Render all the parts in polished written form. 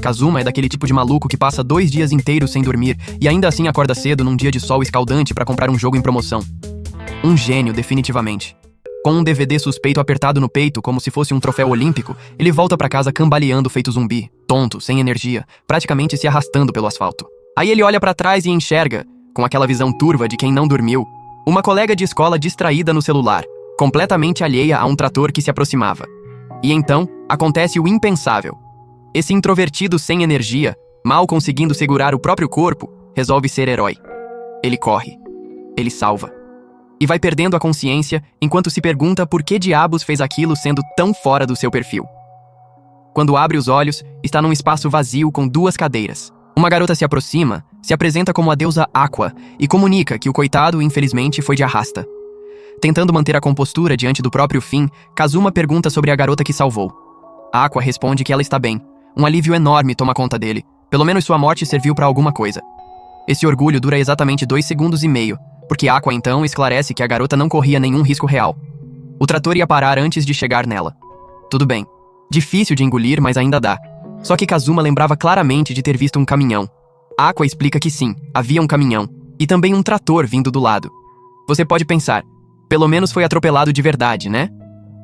Kazuma é daquele tipo de maluco que passa 2 dias inteiros sem dormir e ainda assim acorda cedo num dia de sol escaldante pra comprar um jogo em promoção. Um gênio, definitivamente. Com um DVD suspeito apertado no peito como se fosse um troféu olímpico, ele volta pra casa cambaleando feito zumbi, tonto, sem energia, praticamente se arrastando pelo asfalto. Aí ele olha pra trás e enxerga, com aquela visão turva de quem não dormiu, uma colega de escola distraída no celular, completamente alheia a um trator que se aproximava. E então, acontece o impensável. Esse introvertido sem energia, mal conseguindo segurar o próprio corpo, resolve ser herói. Ele corre. Ele salva. E vai perdendo a consciência enquanto se pergunta por que diabos fez aquilo sendo tão fora do seu perfil. Quando abre os olhos, está num espaço vazio com 2 cadeiras. Uma garota se aproxima, se apresenta como a deusa Aqua e comunica que o coitado, infelizmente, foi de arrasta. Tentando manter a compostura diante do próprio fim, Kazuma pergunta sobre a garota que salvou. Aqua responde que ela está bem. Um alívio enorme toma conta dele. Pelo menos sua morte serviu para alguma coisa. Esse orgulho dura exatamente 2 segundos e meio, porque Aqua então esclarece que a garota não corria nenhum risco real. O trator ia parar antes de chegar nela. Tudo bem. Difícil de engolir, mas ainda dá. Só que Kazuma lembrava claramente de ter visto um caminhão. Aqua explica que sim, havia um caminhão. E também um trator vindo do lado. Você pode pensar, pelo menos foi atropelado de verdade, né?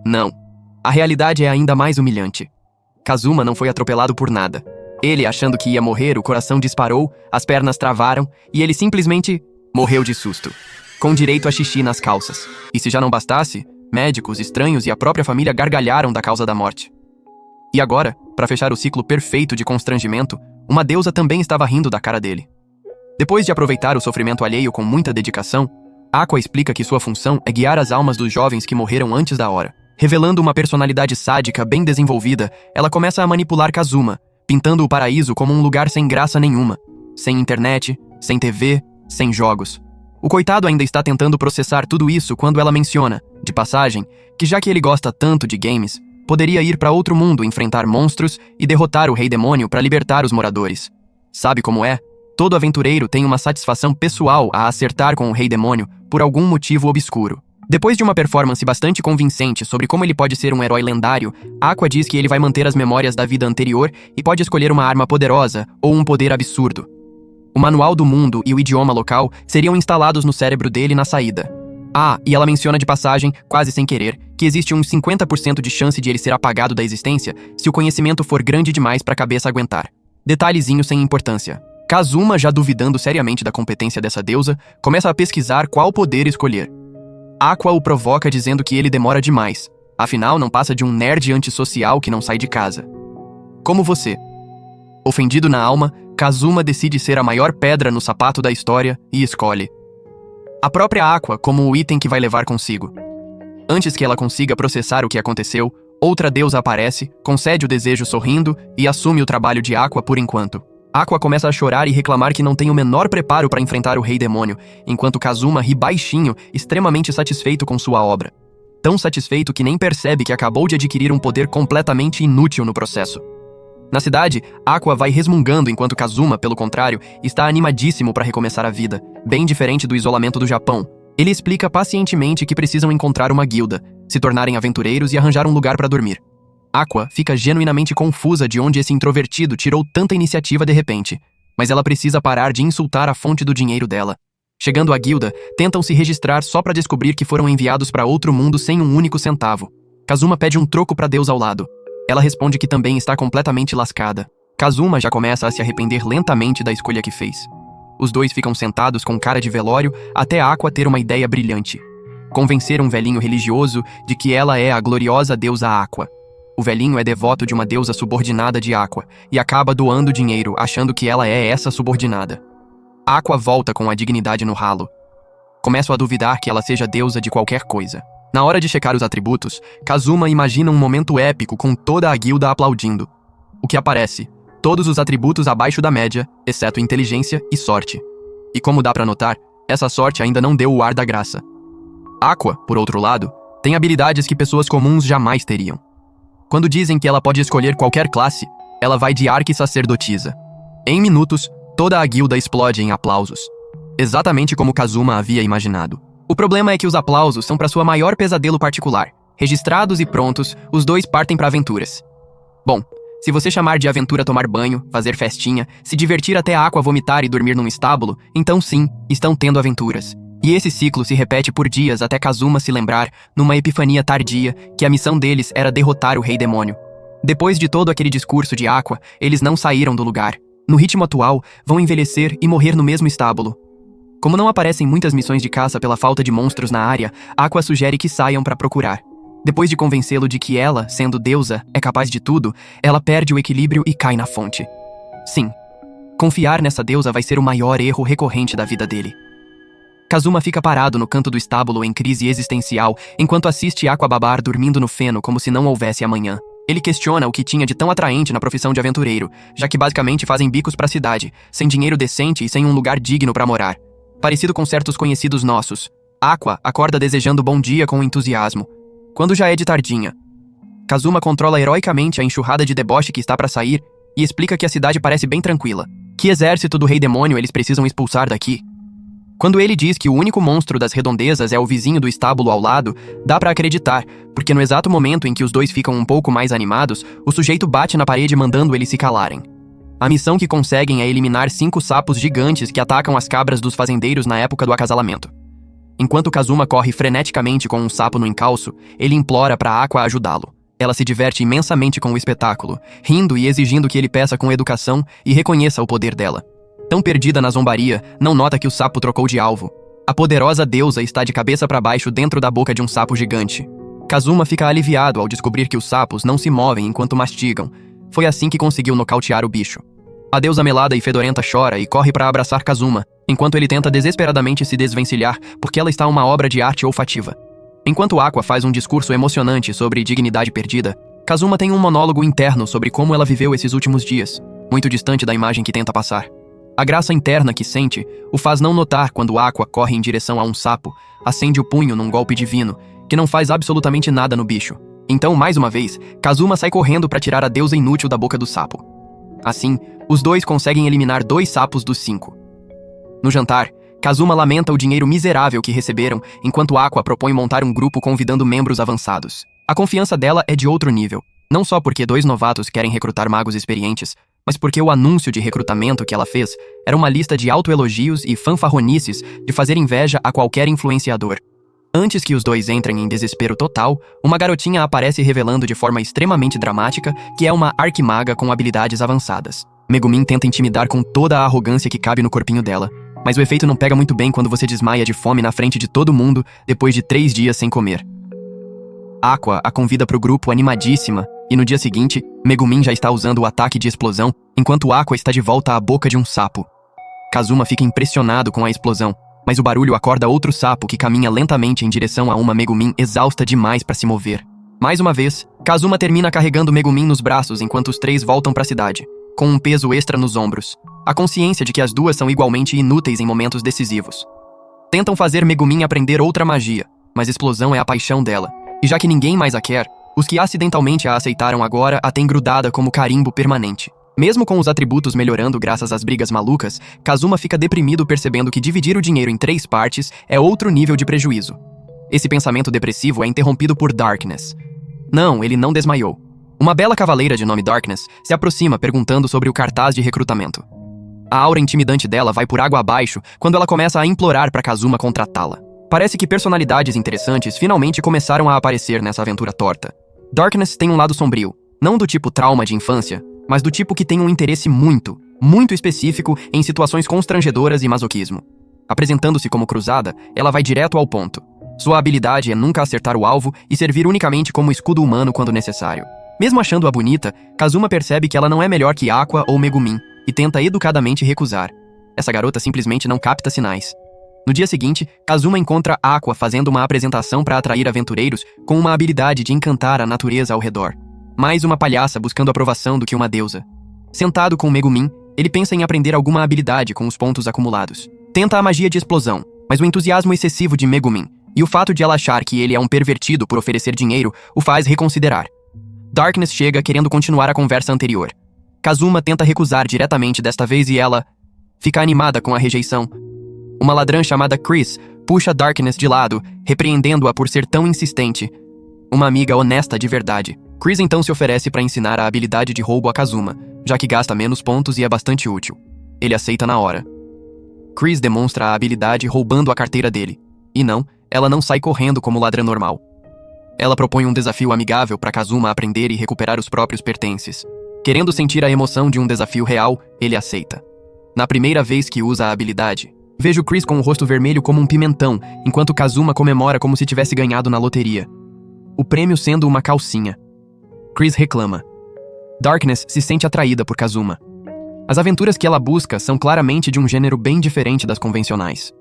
Não. A realidade é ainda mais humilhante. Kazuma não foi atropelado por nada. Ele, achando que ia morrer, o coração disparou, as pernas travaram e ele simplesmente morreu de susto, com direito a xixi nas calças. E se já não bastasse, médicos, estranhos e a própria família gargalharam da causa da morte. E agora, para fechar o ciclo perfeito de constrangimento, uma deusa também estava rindo da cara dele. Depois de aproveitar o sofrimento alheio com muita dedicação, Aqua explica que sua função é guiar as almas dos jovens que morreram antes da hora. Revelando uma personalidade sádica bem desenvolvida, ela começa a manipular Kazuma, pintando o paraíso como um lugar sem graça nenhuma. Sem internet, sem TV, sem jogos. O coitado ainda está tentando processar tudo isso quando ela menciona, de passagem, que já que ele gosta tanto de games, poderia ir para outro mundo enfrentar monstros e derrotar o Rei Demônio para libertar os moradores. Sabe como é? Todo aventureiro tem uma satisfação pessoal a acertar com o Rei Demônio por algum motivo obscuro. Depois de uma performance bastante convincente sobre como ele pode ser um herói lendário, Aqua diz que ele vai manter as memórias da vida anterior e pode escolher uma arma poderosa ou um poder absurdo. O manual do mundo e o idioma local seriam instalados no cérebro dele na saída. E ela menciona de passagem, quase sem querer, que existe uns 50% de chance de ele ser apagado da existência se o conhecimento for grande demais para a cabeça aguentar. Detalhezinho sem importância. Kazuma, já duvidando seriamente da competência dessa deusa, começa a pesquisar qual poder escolher. Aqua o provoca dizendo que ele demora demais. Afinal, não passa de um nerd antissocial que não sai de casa. Como você. Ofendido na alma, Kazuma decide ser a maior pedra no sapato da história e escolhe a própria Aqua como o item que vai levar consigo. Antes que ela consiga processar o que aconteceu, outra deusa aparece, concede o desejo sorrindo e assume o trabalho de Aqua por enquanto. Aqua começa a chorar e reclamar que não tem o menor preparo para enfrentar o Rei Demônio, enquanto Kazuma ri baixinho, extremamente satisfeito com sua obra. Tão satisfeito que nem percebe que acabou de adquirir um poder completamente inútil no processo. Na cidade, Aqua vai resmungando enquanto Kazuma, pelo contrário, está animadíssimo para recomeçar a vida, bem diferente do isolamento do Japão. Ele explica pacientemente que precisam encontrar uma guilda, se tornarem aventureiros e arranjar um lugar para dormir. Aqua fica genuinamente confusa de onde esse introvertido tirou tanta iniciativa de repente, mas ela precisa parar de insultar a fonte do dinheiro dela. Chegando à guilda, tentam se registrar só para descobrir que foram enviados para outro mundo sem um único centavo. Kazuma pede um troco para Deus ao lado. Ela responde que também está completamente lascada. Kazuma já começa a se arrepender lentamente da escolha que fez. Os dois ficam sentados com cara de velório até Aqua ter uma ideia brilhante. Convencer um velhinho religioso de que ela é a gloriosa deusa Aqua. O velhinho é devoto de uma deusa subordinada de Aqua e acaba doando dinheiro achando que ela é essa subordinada. Aqua volta com a dignidade no ralo. Começo a duvidar que ela seja deusa de qualquer coisa. Na hora de checar os atributos, Kazuma imagina um momento épico com toda a guilda aplaudindo. O que aparece? Todos os atributos abaixo da média, exceto inteligência e sorte. E como dá pra notar, essa sorte ainda não deu o ar da graça. Aqua, por outro lado, tem habilidades que pessoas comuns jamais teriam. Quando dizem que ela pode escolher qualquer classe, ela vai de arquissacerdotisa. Em minutos, toda a guilda explode em aplausos. Exatamente como Kazuma havia imaginado. O problema é que os aplausos são para sua maior pesadelo particular. Registrados e prontos, os dois partem para aventuras. Bom, Se você chamar de aventura tomar banho, fazer festinha, se divertir até a Aqua vomitar e dormir num estábulo, então sim, estão tendo aventuras. E esse ciclo se repete por dias até Kazuma se lembrar, numa epifania tardia, que a missão deles era derrotar o Rei Demônio. Depois de todo aquele discurso de Aqua, eles não saíram do lugar. No ritmo atual, vão envelhecer e morrer no mesmo estábulo. Como não aparecem muitas missões de caça pela falta de monstros na área, Aqua sugere que saiam para procurar. Depois de convencê-lo de que ela, sendo deusa, é capaz de tudo, ela perde o equilíbrio e cai na fonte. Sim, confiar nessa deusa vai ser o maior erro recorrente da vida dele. Kazuma fica parado no canto do estábulo em crise existencial, enquanto assiste Aqua babar dormindo no feno como se não houvesse amanhã. Ele questiona o que tinha de tão atraente na profissão de aventureiro, já que basicamente fazem bicos pra cidade, sem dinheiro decente e sem um lugar digno pra morar. Parecido com certos conhecidos nossos, Aqua acorda desejando bom dia com entusiasmo. Quando já é de tardinha, Kazuma controla heroicamente a enxurrada de deboche que está pra sair e explica que a cidade parece bem tranquila. Que exército do Rei Demônio eles precisam expulsar daqui? Quando ele diz que o único monstro das redondezas é o vizinho do estábulo ao lado, dá pra acreditar, porque no exato momento em que os dois ficam um pouco mais animados, o sujeito bate na parede mandando eles se calarem. A missão que conseguem é eliminar 5 sapos gigantes que atacam as cabras dos fazendeiros na época do acasalamento. Enquanto Kazuma corre freneticamente com um sapo no encalço, ele implora pra Aqua ajudá-lo. Ela se diverte imensamente com o espetáculo, rindo e exigindo que ele peça com educação e reconheça o poder dela. Tão perdida na zombaria, não nota que o sapo trocou de alvo. A poderosa deusa está de cabeça para baixo dentro da boca de um sapo gigante. Kazuma fica aliviado ao descobrir que os sapos não se movem enquanto mastigam. Foi assim que conseguiu nocautear o bicho. A deusa melada e fedorenta chora e corre para abraçar Kazuma, enquanto ele tenta desesperadamente se desvencilhar porque ela está uma obra de arte olfativa. Enquanto Aqua faz um discurso emocionante sobre dignidade perdida, Kazuma tem um monólogo interno sobre como ela viveu esses últimos dias, muito distante da imagem que tenta passar. A graça interna que sente o faz não notar quando Aqua corre em direção a um sapo, acende o punho num golpe divino, que não faz absolutamente nada no bicho. Então, mais uma vez, Kazuma sai correndo para tirar a deusa inútil da boca do sapo. Assim, os dois conseguem eliminar 2 sapos dos 5. No jantar, Kazuma lamenta o dinheiro miserável que receberam, enquanto Aqua propõe montar um grupo convidando membros avançados. A confiança dela é de outro nível, não só porque 2 novatos querem recrutar magos experientes, mas porque o anúncio de recrutamento que ela fez era uma lista de autoelogios e fanfarronices de fazer inveja a qualquer influenciador. Antes que os dois entrem em desespero total, uma garotinha aparece revelando de forma extremamente dramática que é uma arquimaga com habilidades avançadas. Megumin tenta intimidar com toda a arrogância que cabe no corpinho dela, mas o efeito não pega muito bem quando você desmaia de fome na frente de todo mundo depois de 3 dias sem comer. Aqua a convida pro grupo animadíssima, e no dia seguinte, Megumin já está usando o ataque de explosão, enquanto Aqua está de volta à boca de um sapo. Kazuma fica impressionado com a explosão, mas o barulho acorda outro sapo que caminha lentamente em direção a uma Megumin exausta demais para se mover. Mais uma vez, Kazuma termina carregando Megumin nos braços enquanto os 3 voltam para a cidade, com um peso extra nos ombros. A consciência de que as duas são igualmente inúteis em momentos decisivos. Tentam fazer Megumin aprender outra magia, mas explosão é a paixão dela. E já que ninguém mais a quer, os que acidentalmente a aceitaram agora a têm grudada como carimbo permanente. Mesmo com os atributos melhorando graças às brigas malucas, Kazuma fica deprimido percebendo que dividir o dinheiro em 3 partes é outro nível de prejuízo. Esse pensamento depressivo é interrompido por Darkness. Não, ele não desmaiou. Uma bela cavaleira de nome Darkness se aproxima perguntando sobre o cartaz de recrutamento. A aura intimidante dela vai por água abaixo quando ela começa a implorar para Kazuma contratá-la. Parece que personalidades interessantes finalmente começaram a aparecer nessa aventura torta. Darkness tem um lado sombrio, não do tipo trauma de infância, mas do tipo que tem um interesse muito específico em situações constrangedoras e masoquismo. Apresentando-se como cruzada, ela vai direto ao ponto. Sua habilidade é nunca acertar o alvo e servir unicamente como escudo humano quando necessário. Mesmo achando-a bonita, Kazuma percebe que ela não é melhor que Aqua ou Megumin e tenta educadamente recusar. Essa garota simplesmente não capta sinais. No dia seguinte, Kazuma encontra Aqua fazendo uma apresentação para atrair aventureiros com uma habilidade de encantar a natureza ao redor. Mais uma palhaça buscando aprovação do que uma deusa. Sentado com Megumin, ele pensa em aprender alguma habilidade com os pontos acumulados. Tenta a magia de explosão, mas o entusiasmo excessivo de Megumin e o fato de ela achar que ele é um pervertido por oferecer dinheiro o faz reconsiderar. Darkness chega querendo continuar a conversa anterior. Kazuma tenta recusar diretamente desta vez e ela fica animada com a rejeição. Uma ladrã chamada Chris puxa Darkness de lado, repreendendo-a por ser tão insistente. Uma amiga honesta de verdade. Chris então se oferece para ensinar a habilidade de roubo a Kazuma, já que gasta menos pontos e é bastante útil. Ele aceita na hora. Chris demonstra a habilidade roubando a carteira dele. E não, ela não sai correndo como ladrã normal. Ela propõe um desafio amigável para Kazuma aprender e recuperar os próprios pertences. Querendo sentir a emoção de um desafio real, ele aceita. Na primeira vez que usa a habilidade, vejo Chris com o rosto vermelho como um pimentão, enquanto Kazuma comemora como se tivesse ganhado na loteria. O prêmio sendo uma calcinha. Chris reclama. Darkness se sente atraída por Kazuma. As aventuras que ela busca são claramente de um gênero bem diferente das convencionais.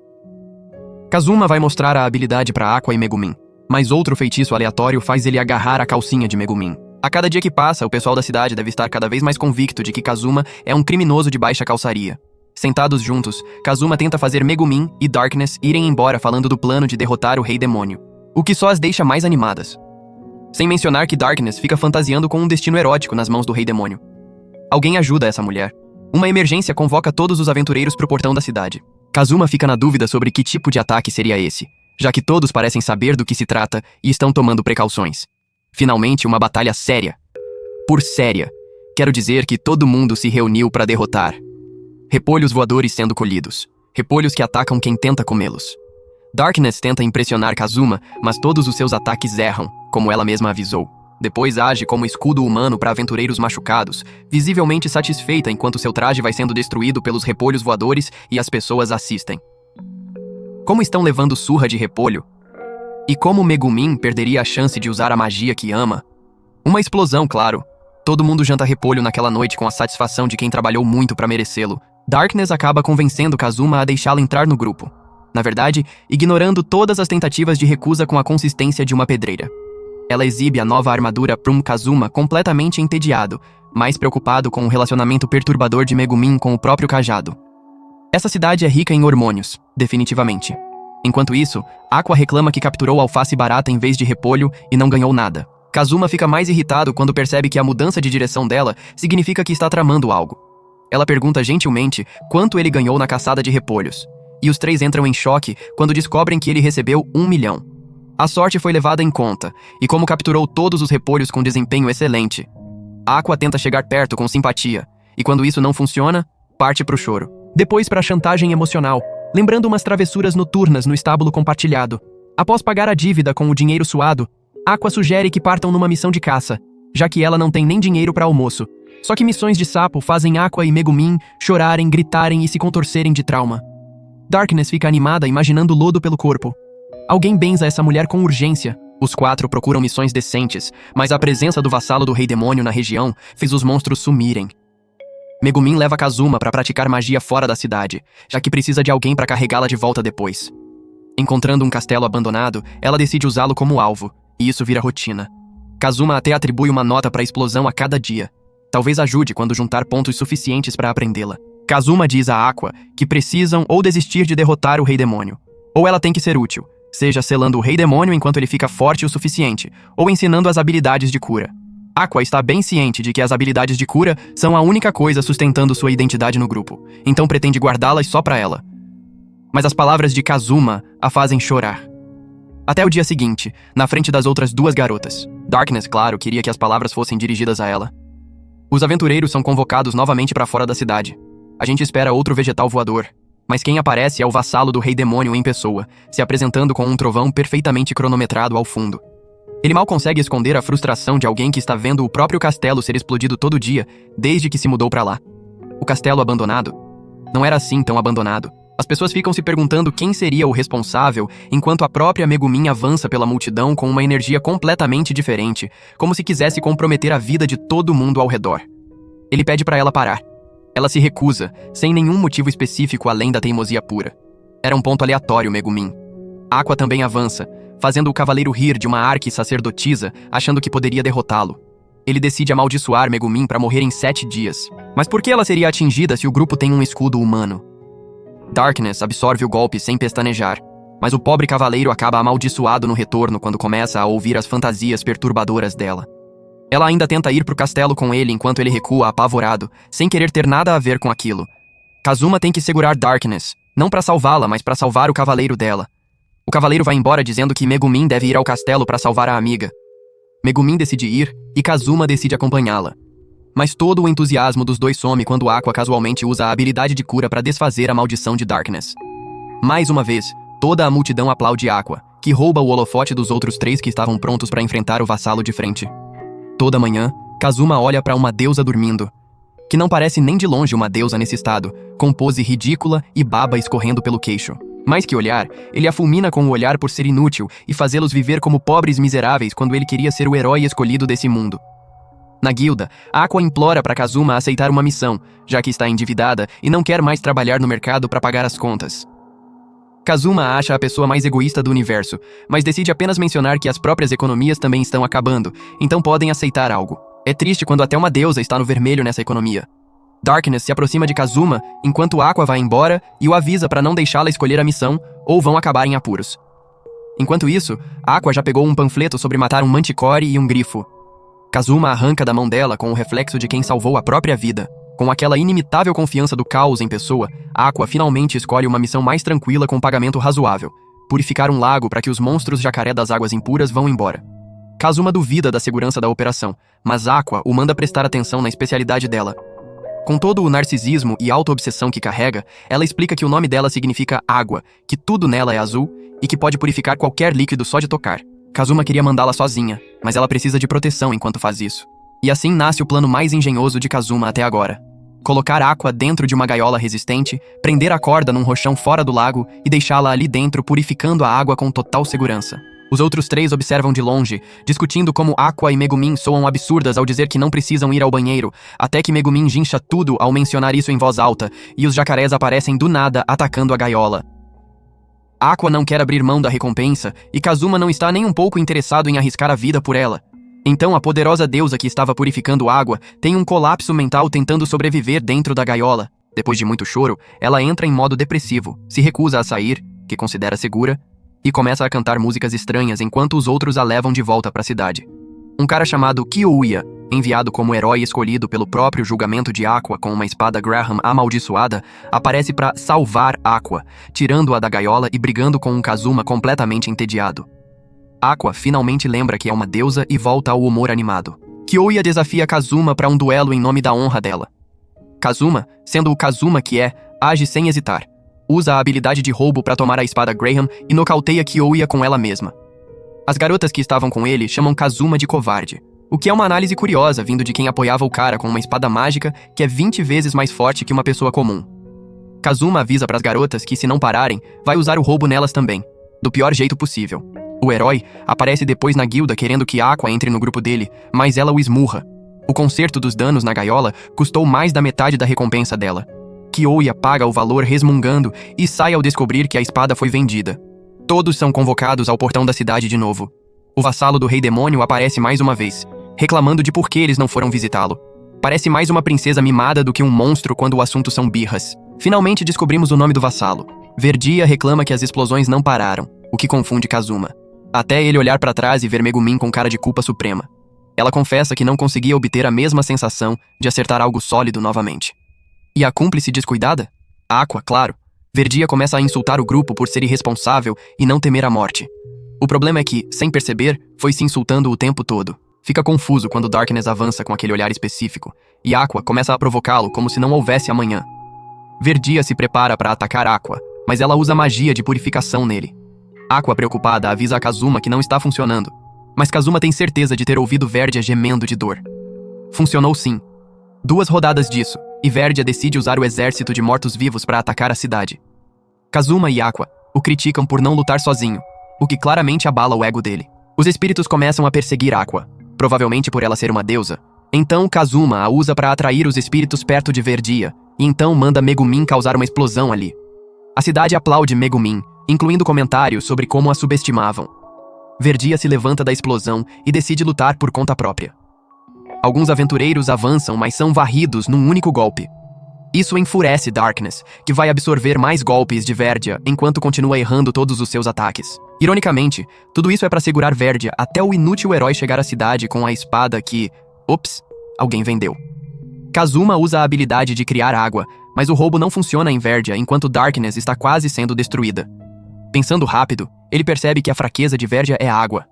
Kazuma vai mostrar a habilidade para Aqua e Megumin, mas outro feitiço aleatório faz ele agarrar a calcinha de Megumin. A cada dia que passa, o pessoal da cidade deve estar cada vez mais convicto de que Kazuma é um criminoso de baixa calçaria. Sentados juntos, Kazuma tenta fazer Megumin e Darkness irem embora falando do plano de derrotar o Rei Demônio, o que só as deixa mais animadas. Sem mencionar que Darkness fica fantasiando com um destino erótico nas mãos do Rei Demônio. Alguém ajuda essa mulher. Uma emergência convoca todos os aventureiros pro portão da cidade. Kazuma fica na dúvida sobre que tipo de ataque seria esse, já que todos parecem saber do que se trata e estão tomando precauções. Finalmente, uma batalha séria. Por séria, quero dizer que todo mundo se reuniu para derrotar. Repolhos voadores sendo colhidos. Repolhos que atacam quem tenta comê-los. Darkness tenta impressionar Kazuma, mas todos os seus ataques erram, como ela mesma avisou. Depois age como escudo humano para aventureiros machucados, visivelmente satisfeita enquanto seu traje vai sendo destruído pelos repolhos voadores e as pessoas assistem. Como estão levando surra de repolho? E como Megumin perderia a chance de usar a magia que ama? Uma explosão, claro. Todo mundo janta repolho naquela noite com a satisfação de quem trabalhou muito para merecê-lo. Darkness acaba convencendo Kazuma a deixá-la entrar no grupo. Na verdade, ignorando todas as tentativas de recusa com a consistência de uma pedreira. Ela exibe a nova armadura para um Kazuma completamente entediado, mais preocupado com o relacionamento perturbador de Megumin com o próprio cajado. Essa cidade é rica em hormônios, definitivamente. Enquanto isso, Aqua reclama que capturou alface barata em vez de repolho e não ganhou nada. Kazuma fica mais irritado quando percebe que a mudança de direção dela significa que está tramando algo. Ela pergunta gentilmente quanto ele ganhou na caçada de repolhos. E os três entram em choque quando descobrem que ele recebeu 1 milhão. A sorte foi levada em conta, e como capturou todos os repolhos com desempenho excelente, Aqua tenta chegar perto com simpatia, e quando isso não funciona, parte pro choro. Depois pra chantagem emocional, lembrando umas travessuras noturnas no estábulo compartilhado. Após pagar a dívida com o dinheiro suado, Aqua sugere que partam numa missão de caça, já que ela não tem nem dinheiro para almoço. Só que missões de sapo fazem Aqua e Megumin chorarem, gritarem e se contorcerem de trauma. Darkness fica animada imaginando lodo pelo corpo. Alguém benza essa mulher com urgência. Os quatro procuram missões decentes, mas a presença do vassalo do Rei Demônio na região fez os monstros sumirem. Megumin leva Kazuma para praticar magia fora da cidade, já que precisa de alguém para carregá-la de volta depois. Encontrando um castelo abandonado, ela decide usá-lo como alvo, e isso vira rotina. Kazuma até atribui uma nota para a explosão a cada dia. Talvez ajude quando juntar pontos suficientes para aprendê-la. Kazuma diz a Aqua que precisam ou desistir de derrotar o Rei Demônio, ou ela tem que ser útil, seja selando o Rei Demônio enquanto ele fica forte o suficiente, ou ensinando as habilidades de cura. Aqua está bem ciente de que as habilidades de cura são a única coisa sustentando sua identidade no grupo, então pretende guardá-las só pra ela. Mas as palavras de Kazuma a fazem chorar. Até o dia seguinte, na frente das outras duas garotas. Darkness, claro, queria que as palavras fossem dirigidas a ela. Os aventureiros são convocados novamente pra fora da cidade. A gente espera outro vegetal voador, mas quem aparece é o vassalo do Rei Demônio em pessoa, se apresentando com um trovão perfeitamente cronometrado ao fundo. Ele mal consegue esconder a frustração de alguém que está vendo o próprio castelo ser explodido todo dia, desde que se mudou pra lá. O castelo abandonado? Não era assim tão abandonado. As pessoas ficam se perguntando quem seria o responsável, enquanto a própria Megumin avança pela multidão com uma energia completamente diferente, como se quisesse comprometer a vida de todo mundo ao redor. Ele pede pra ela parar. Ela se recusa, sem nenhum motivo específico além da teimosia pura. Era um ponto aleatório, Megumin. Aqua também avança, fazendo o cavaleiro rir de uma arqui-sacerdotisa, achando que poderia derrotá-lo. Ele decide amaldiçoar Megumin para morrer em 7 dias. Mas por que ela seria atingida se o grupo tem um escudo humano? Darkness absorve o golpe sem pestanejar, mas o pobre cavaleiro acaba amaldiçoado no retorno quando começa a ouvir as fantasias perturbadoras dela. Ela ainda tenta ir pro castelo com ele enquanto ele recua apavorado, sem querer ter nada a ver com aquilo. Kazuma tem que segurar Darkness, não pra salvá-la, mas pra salvar o cavaleiro dela. O cavaleiro vai embora dizendo que Megumin deve ir ao castelo pra salvar a amiga. Megumin decide ir e Kazuma decide acompanhá-la. Mas todo o entusiasmo dos dois some quando Aqua casualmente usa a habilidade de cura para desfazer a maldição de Darkness. Mais uma vez, toda a multidão aplaude Aqua, que rouba o holofote dos outros 3 que estavam prontos para enfrentar o vassalo de frente. Toda manhã, Kazuma olha para uma deusa dormindo, que não parece nem de longe uma deusa nesse estado, com pose ridícula e baba escorrendo pelo queixo. Mais que olhar, ele a fulmina com o olhar por ser inútil e fazê-los viver como pobres miseráveis quando ele queria ser o herói escolhido desse mundo. Na guilda, Aqua implora para Kazuma aceitar uma missão, já que está endividada e não quer mais trabalhar no mercado para pagar as contas. Kazuma acha a pessoa mais egoísta do universo, mas decide apenas mencionar que as próprias economias também estão acabando, então podem aceitar algo. É triste quando até uma deusa está no vermelho nessa economia. Darkness se aproxima de Kazuma enquanto Aqua vai embora e o avisa para não deixá-la escolher a missão ou vão acabar em apuros. Enquanto isso, Aqua já pegou um panfleto sobre matar um manticore e um grifo. Kazuma arranca da mão dela com o reflexo de quem salvou a própria vida. Com aquela inimitável confiança do caos em pessoa, Aqua finalmente escolhe uma missão mais tranquila com pagamento razoável: purificar um lago para que os monstros jacaré das águas impuras vão embora. Kazuma duvida da segurança da operação, mas Aqua o manda prestar atenção na especialidade dela. Com todo o narcisismo e auto-obsessão que carrega, ela explica que o nome dela significa água, que tudo nela é azul e que pode purificar qualquer líquido só de tocar. Kazuma queria mandá-la sozinha, mas ela precisa de proteção enquanto faz isso. E assim nasce o plano mais engenhoso de Kazuma até agora: colocar Aqua dentro de uma gaiola resistente, prender a corda num rochão fora do lago e deixá-la ali dentro purificando a água com total segurança. Os outros 3 observam de longe, discutindo como Aqua e Megumin soam absurdas ao dizer que não precisam ir ao banheiro, até que Megumin guincha tudo ao mencionar isso em voz alta, e os jacarés aparecem do nada atacando a gaiola. Aqua não quer abrir mão da recompensa, e Kazuma não está nem um pouco interessado em arriscar a vida por ela. Então a poderosa deusa que estava purificando água tem um colapso mental tentando sobreviver dentro da gaiola. Depois de muito choro, ela entra em modo depressivo, se recusa a sair, que considera segura, e começa a cantar músicas estranhas enquanto os outros a levam de volta para a cidade. Um cara chamado Kiouya, enviado como herói escolhido pelo próprio julgamento de Aqua com uma espada Graham amaldiçoada, aparece para salvar Aqua, tirando-a da gaiola e brigando com um Kazuma completamente entediado. Aqua finalmente lembra que é uma deusa e volta ao humor animado. Kiouya desafia Kazuma para um duelo em nome da honra dela. Kazuma, sendo o Kazuma que é, age sem hesitar. Usa a habilidade de roubo para tomar a espada Graham e nocauteia Kiouya com ela mesma. As garotas que estavam com ele chamam Kazuma de covarde, o que é uma análise curiosa vindo de quem apoiava o cara com uma espada mágica que é 20 vezes mais forte que uma pessoa comum. Kazuma avisa para as garotas que, se não pararem, vai usar o roubo nelas também, do pior jeito possível. O herói aparece depois na guilda querendo que Aqua entre no grupo dele, mas ela o esmurra. O conserto dos danos na gaiola custou mais da metade da recompensa dela. Kiouya paga o valor resmungando e sai ao descobrir que a espada foi vendida. Todos são convocados ao portão da cidade de novo. O vassalo do Rei Demônio aparece mais uma vez, reclamando de por que eles não foram visitá-lo. Parece mais uma princesa mimada do que um monstro quando o assunto são birras. Finalmente descobrimos o nome do vassalo. Verdia reclama que as explosões não pararam, o que confunde Kazuma. Até ele olhar para trás e ver Megumin com cara de culpa suprema. Ela confessa que não conseguia obter a mesma sensação de acertar algo sólido novamente. E a cúmplice descuidada? Aqua, claro. Verdia começa a insultar o grupo por ser irresponsável e não temer a morte. O problema é que, sem perceber, foi se insultando o tempo todo. Fica confuso quando Darkness avança com aquele olhar específico, e Aqua começa a provocá-lo como se não houvesse amanhã. Verdia se prepara para atacar Aqua, mas ela usa magia de purificação nele. Aqua, preocupada, avisa a Kazuma que não está funcionando, mas Kazuma tem certeza de ter ouvido Verdia gemendo de dor. Funcionou sim. 2 rodadas disso, e Verdia decide usar o exército de mortos-vivos para atacar a cidade. Kazuma e Aqua o criticam por não lutar sozinho, o que claramente abala o ego dele. Os espíritos começam a perseguir Aqua, provavelmente por ela ser uma deusa. Então Kazuma a usa para atrair os espíritos perto de Verdia, e então manda Megumin causar uma explosão ali. A cidade aplaude Megumin, incluindo comentários sobre como a subestimavam. Verdia se levanta da explosão e decide lutar por conta própria. Alguns aventureiros avançam, mas são varridos num único golpe. Isso enfurece Darkness, que vai absorver mais golpes de Verdia enquanto continua errando todos os seus ataques. Ironicamente, tudo isso é para segurar Verdia até o inútil herói chegar à cidade com a espada que... Ops, alguém vendeu. Kazuma usa a habilidade de criar água, mas o roubo não funciona em Verdia enquanto Darkness está quase sendo destruída. Pensando rápido, ele percebe que a fraqueza de Verdia é a água.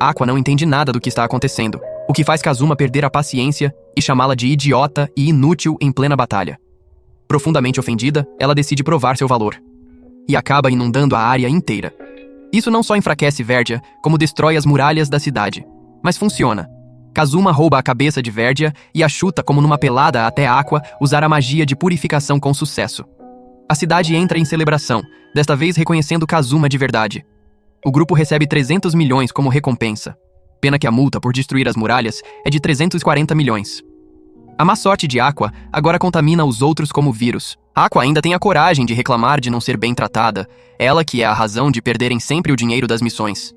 Aqua não entende nada do que está acontecendo, o que faz Kazuma perder a paciência e chamá-la de idiota e inútil em plena batalha. Profundamente ofendida, ela decide provar seu valor. E acaba inundando a área inteira. Isso não só enfraquece Verdia, como destrói as muralhas da cidade. Mas funciona. Kazuma rouba a cabeça de Verdia e a chuta como numa pelada até Aqua usar a magia de purificação com sucesso. A cidade entra em celebração, desta vez reconhecendo Kazuma de verdade. O grupo recebe 300 milhões como recompensa. Pena que a multa por destruir as muralhas é de 340 milhões. A má sorte de Aqua agora contamina os outros como vírus. Aqua ainda tem a coragem de reclamar de não ser bem tratada, ela que é a razão de perderem sempre o dinheiro das missões.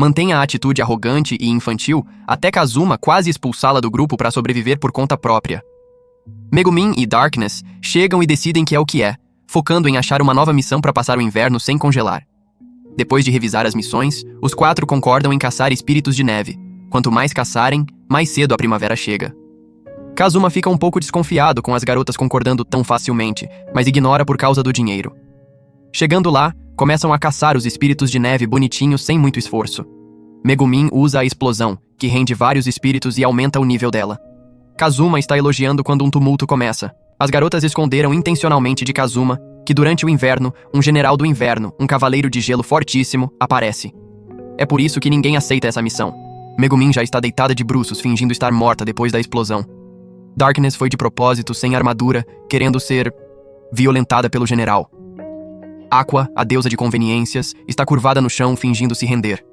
Mantém a atitude arrogante e infantil até Kazuma quase expulsá-la do grupo para sobreviver por conta própria. Megumin e Darkness chegam e decidem que é o que é, focando em achar uma nova missão para passar o inverno sem congelar. Depois de revisar as missões, os 4 concordam em caçar espíritos de neve. Quanto mais caçarem, mais cedo a primavera chega. Kazuma fica um pouco desconfiado com as garotas concordando tão facilmente, mas ignora por causa do dinheiro. Chegando lá, começam a caçar os espíritos de neve bonitinhos sem muito esforço. Megumin usa a explosão, que rende vários espíritos e aumenta o nível dela. Kazuma está elogiando quando um tumulto começa. As garotas esconderam intencionalmente de Kazuma que durante o inverno, um general do inverno, um cavaleiro de gelo fortíssimo, aparece. É por isso que ninguém aceita essa missão. Megumin já está deitada de bruços, fingindo estar morta depois da explosão. Darkness foi de propósito, sem armadura, querendo ser violentada pelo general. Aqua, a deusa de conveniências, está curvada no chão, fingindo se render.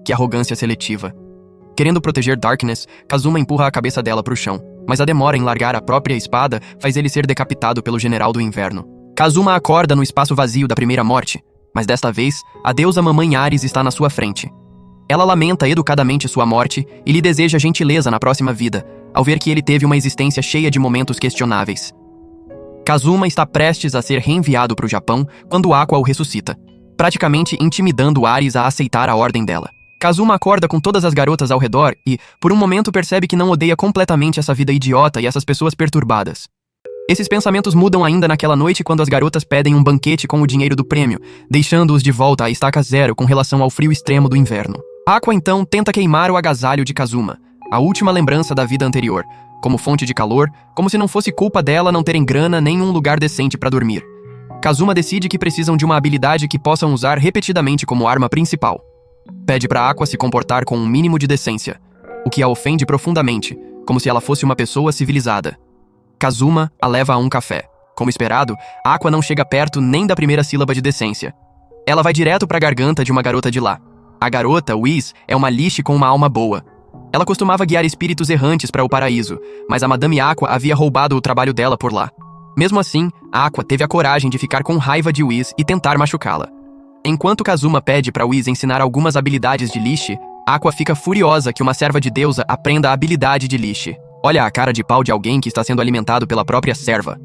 Que arrogância seletiva. Querendo proteger Darkness, Kazuma empurra a cabeça dela para o chão, mas a demora em largar a própria espada faz ele ser decapitado pelo general do inverno. Kazuma acorda no espaço vazio da primeira morte, mas desta vez, a deusa Mamãe Ares está na sua frente. Ela lamenta educadamente sua morte e lhe deseja gentileza na próxima vida, ao ver que ele teve uma existência cheia de momentos questionáveis. Kazuma está prestes a ser reenviado para o Japão quando Aqua o ressuscita, praticamente intimidando Ares a aceitar a ordem dela. Kazuma acorda com todas as garotas ao redor e, por um momento, percebe que não odeia completamente essa vida idiota e essas pessoas perturbadas. Esses pensamentos mudam ainda naquela noite quando as garotas pedem um banquete com o dinheiro do prêmio, deixando-os de volta à estaca zero com relação ao frio extremo do inverno. Aqua então tenta queimar o agasalho de Kazuma, a última lembrança da vida anterior, como fonte de calor, como se não fosse culpa dela não terem grana nem um lugar decente para dormir. Kazuma decide que precisam de uma habilidade que possam usar repetidamente como arma principal. Pede para Aqua se comportar com um mínimo de decência, o que a ofende profundamente, como se ela fosse uma pessoa civilizada. Kazuma a leva a um café. Como esperado, Aqua não chega perto nem da primeira sílaba de decência. Ela vai direto para a garganta de uma garota de lá. A garota, Whis, é uma lixe com uma alma boa. Ela costumava guiar espíritos errantes para o paraíso, mas a Madame Aqua havia roubado o trabalho dela por lá. Mesmo assim, Aqua teve a coragem de ficar com raiva de Whis e tentar machucá-la. Enquanto Kazuma pede para Whis ensinar algumas habilidades de lixe, Aqua fica furiosa que uma serva de deusa aprenda a habilidade de lixe. Olha a cara de pau de alguém que está sendo alimentado pela própria serva.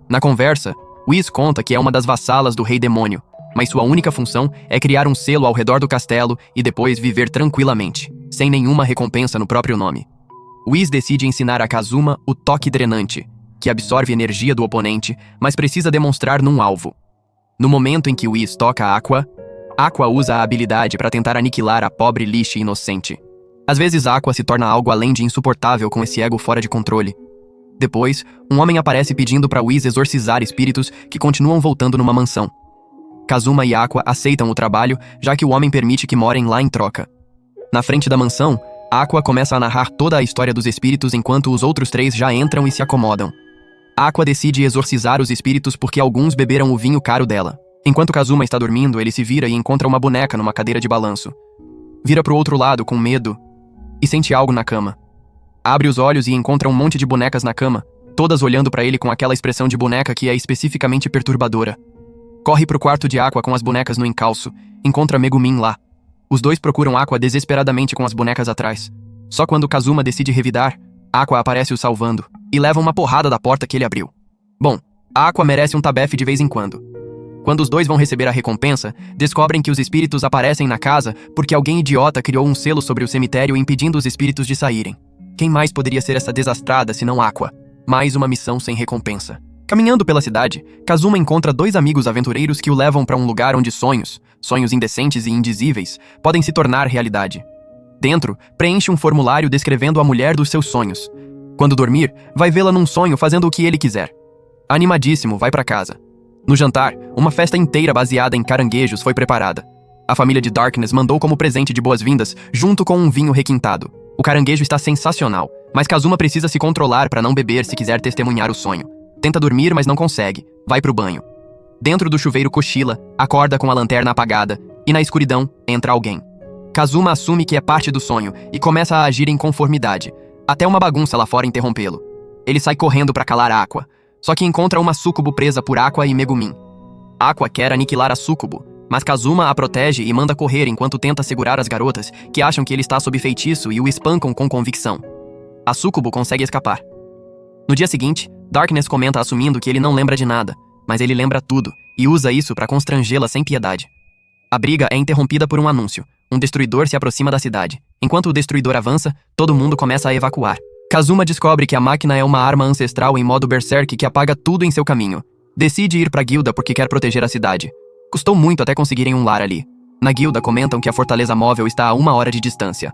Na conversa, Whis conta que é uma das vassalas do Rei Demônio, mas sua única função é criar um selo ao redor do castelo e depois viver tranquilamente, sem nenhuma recompensa no próprio nome. Whis decide ensinar a Kazuma o toque drenante, que absorve energia do oponente, mas precisa demonstrar num alvo. No momento em que Whis toca a Aqua, Aqua usa a habilidade para tentar aniquilar a pobre lixe inocente. Às vezes Aqua se torna algo além de insuportável com esse ego fora de controle. Depois, um homem aparece pedindo para Whis exorcizar espíritos que continuam voltando numa mansão. Kazuma e Aqua aceitam o trabalho, já que o homem permite que morem lá em troca. Na frente da mansão, Aqua começa a narrar toda a história dos espíritos enquanto os outros 3 já entram e se acomodam. Aqua decide exorcizar os espíritos porque alguns beberam o vinho caro dela. Enquanto Kazuma está dormindo, ele se vira e encontra uma boneca numa cadeira de balanço. Vira pro outro lado com medo e sente algo na cama. Abre os olhos e encontra um monte de bonecas na cama, todas olhando pra ele com aquela expressão de boneca que é especificamente perturbadora. Corre pro quarto de Aqua com as bonecas no encalço, encontra Megumin lá. Os dois procuram Aqua desesperadamente com as bonecas atrás. Só quando Kazuma decide revidar, Aqua aparece o salvando e leva uma porrada da porta que ele abriu. Bom, a Aqua merece um tabefe de vez em quando. Quando os dois vão receber a recompensa, descobrem que os espíritos aparecem na casa porque alguém idiota criou um selo sobre o cemitério impedindo os espíritos de saírem. Quem mais poderia ser essa desastrada senão Aqua? Mais uma missão sem recompensa. Caminhando pela cidade, Kazuma encontra dois amigos aventureiros que o levam para um lugar onde sonhos indecentes e indizíveis, podem se tornar realidade. Dentro, preenche um formulário descrevendo a mulher dos seus sonhos. Quando dormir, vai vê-la num sonho fazendo o que ele quiser. Animadíssimo, vai para casa. No jantar, uma festa inteira baseada em caranguejos foi preparada. A família de Darkness mandou como presente de boas-vindas, junto com um vinho requintado. O caranguejo está sensacional, mas Kazuma precisa se controlar para não beber se quiser testemunhar o sonho. Tenta dormir, mas não consegue. Vai pro banho. Dentro do chuveiro cochila, acorda com a lanterna apagada, e na escuridão, entra alguém. Kazuma assume que é parte do sonho e começa a agir em conformidade, até uma bagunça lá fora interrompê-lo. Ele sai correndo para calar Aqua, só que encontra uma súcubo presa por Aqua e Megumin. Aqua quer aniquilar a súcubo, mas Kazuma a protege e manda correr enquanto tenta segurar as garotas, que acham que ele está sob feitiço e o espancam com convicção. A súcubo consegue escapar. No dia seguinte, Darkness comenta assumindo que ele não lembra de nada, mas ele lembra tudo, e usa isso para constrangê-la sem piedade. A briga é interrompida por um anúncio. Um destruidor se aproxima da cidade. Enquanto o destruidor avança, todo mundo começa a evacuar. Kazuma descobre que a máquina é uma arma ancestral em modo berserk que apaga tudo em seu caminho. Decide ir pra guilda porque quer proteger a cidade. Custou muito até conseguirem um lar ali. Na guilda comentam que a fortaleza móvel está a 1 hora de distância.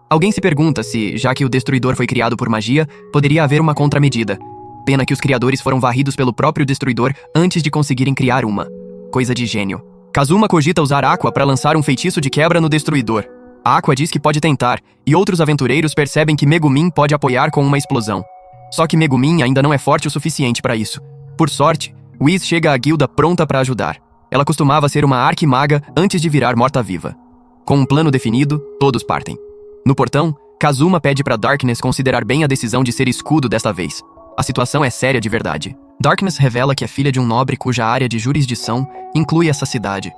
Alguém se pergunta se, já que o destruidor foi criado por magia, poderia haver uma contramedida. Pena que os criadores foram varridos pelo próprio destruidor antes de conseguirem criar uma. Coisa de gênio. Kazuma cogita usar Aqua para lançar um feitiço de quebra no destruidor. Aqua diz que pode tentar, e outros aventureiros percebem que Megumin pode apoiar com uma explosão. Só que Megumin ainda não é forte o suficiente para isso. Por sorte, Whis chega à guilda pronta para ajudar. Ela costumava ser uma arquimaga antes de virar morta-viva. Com um plano definido, todos partem. No portão, Kazuma pede para Darkness considerar bem a decisão de ser escudo desta vez. A situação é séria de verdade. Darkness revela que é filha de um nobre cuja área de jurisdição inclui essa cidade.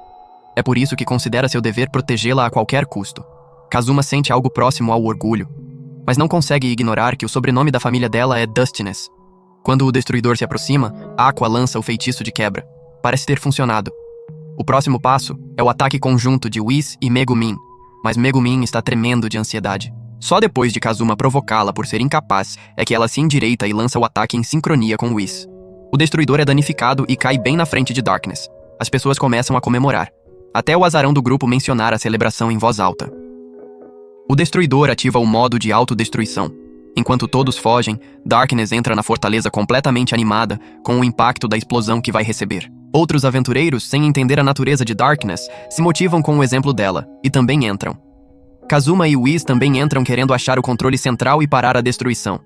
É por isso que considera seu dever protegê-la a qualquer custo. Kazuma sente algo próximo ao orgulho, mas não consegue ignorar que o sobrenome da família dela é Dustiness. Quando o destruidor se aproxima, Aqua lança o feitiço de quebra. Parece ter funcionado. O próximo passo é o ataque conjunto de Whis e Megumin, mas Megumin está tremendo de ansiedade. Só depois de Kazuma provocá-la por ser incapaz é que ela se endireita e lança o ataque em sincronia com Whis. O destruidor é danificado e cai bem na frente de Darkness. As pessoas começam a comemorar, até o azarão do grupo mencionar a celebração em voz alta. O destruidor ativa o modo de autodestruição. Enquanto todos fogem, Darkness entra na fortaleza completamente animada com o impacto da explosão que vai receber. Outros aventureiros, sem entender a natureza de Darkness, se motivam com o exemplo dela, e também entram. Kazuma e Whis também entram querendo achar o controle central e parar a destruição.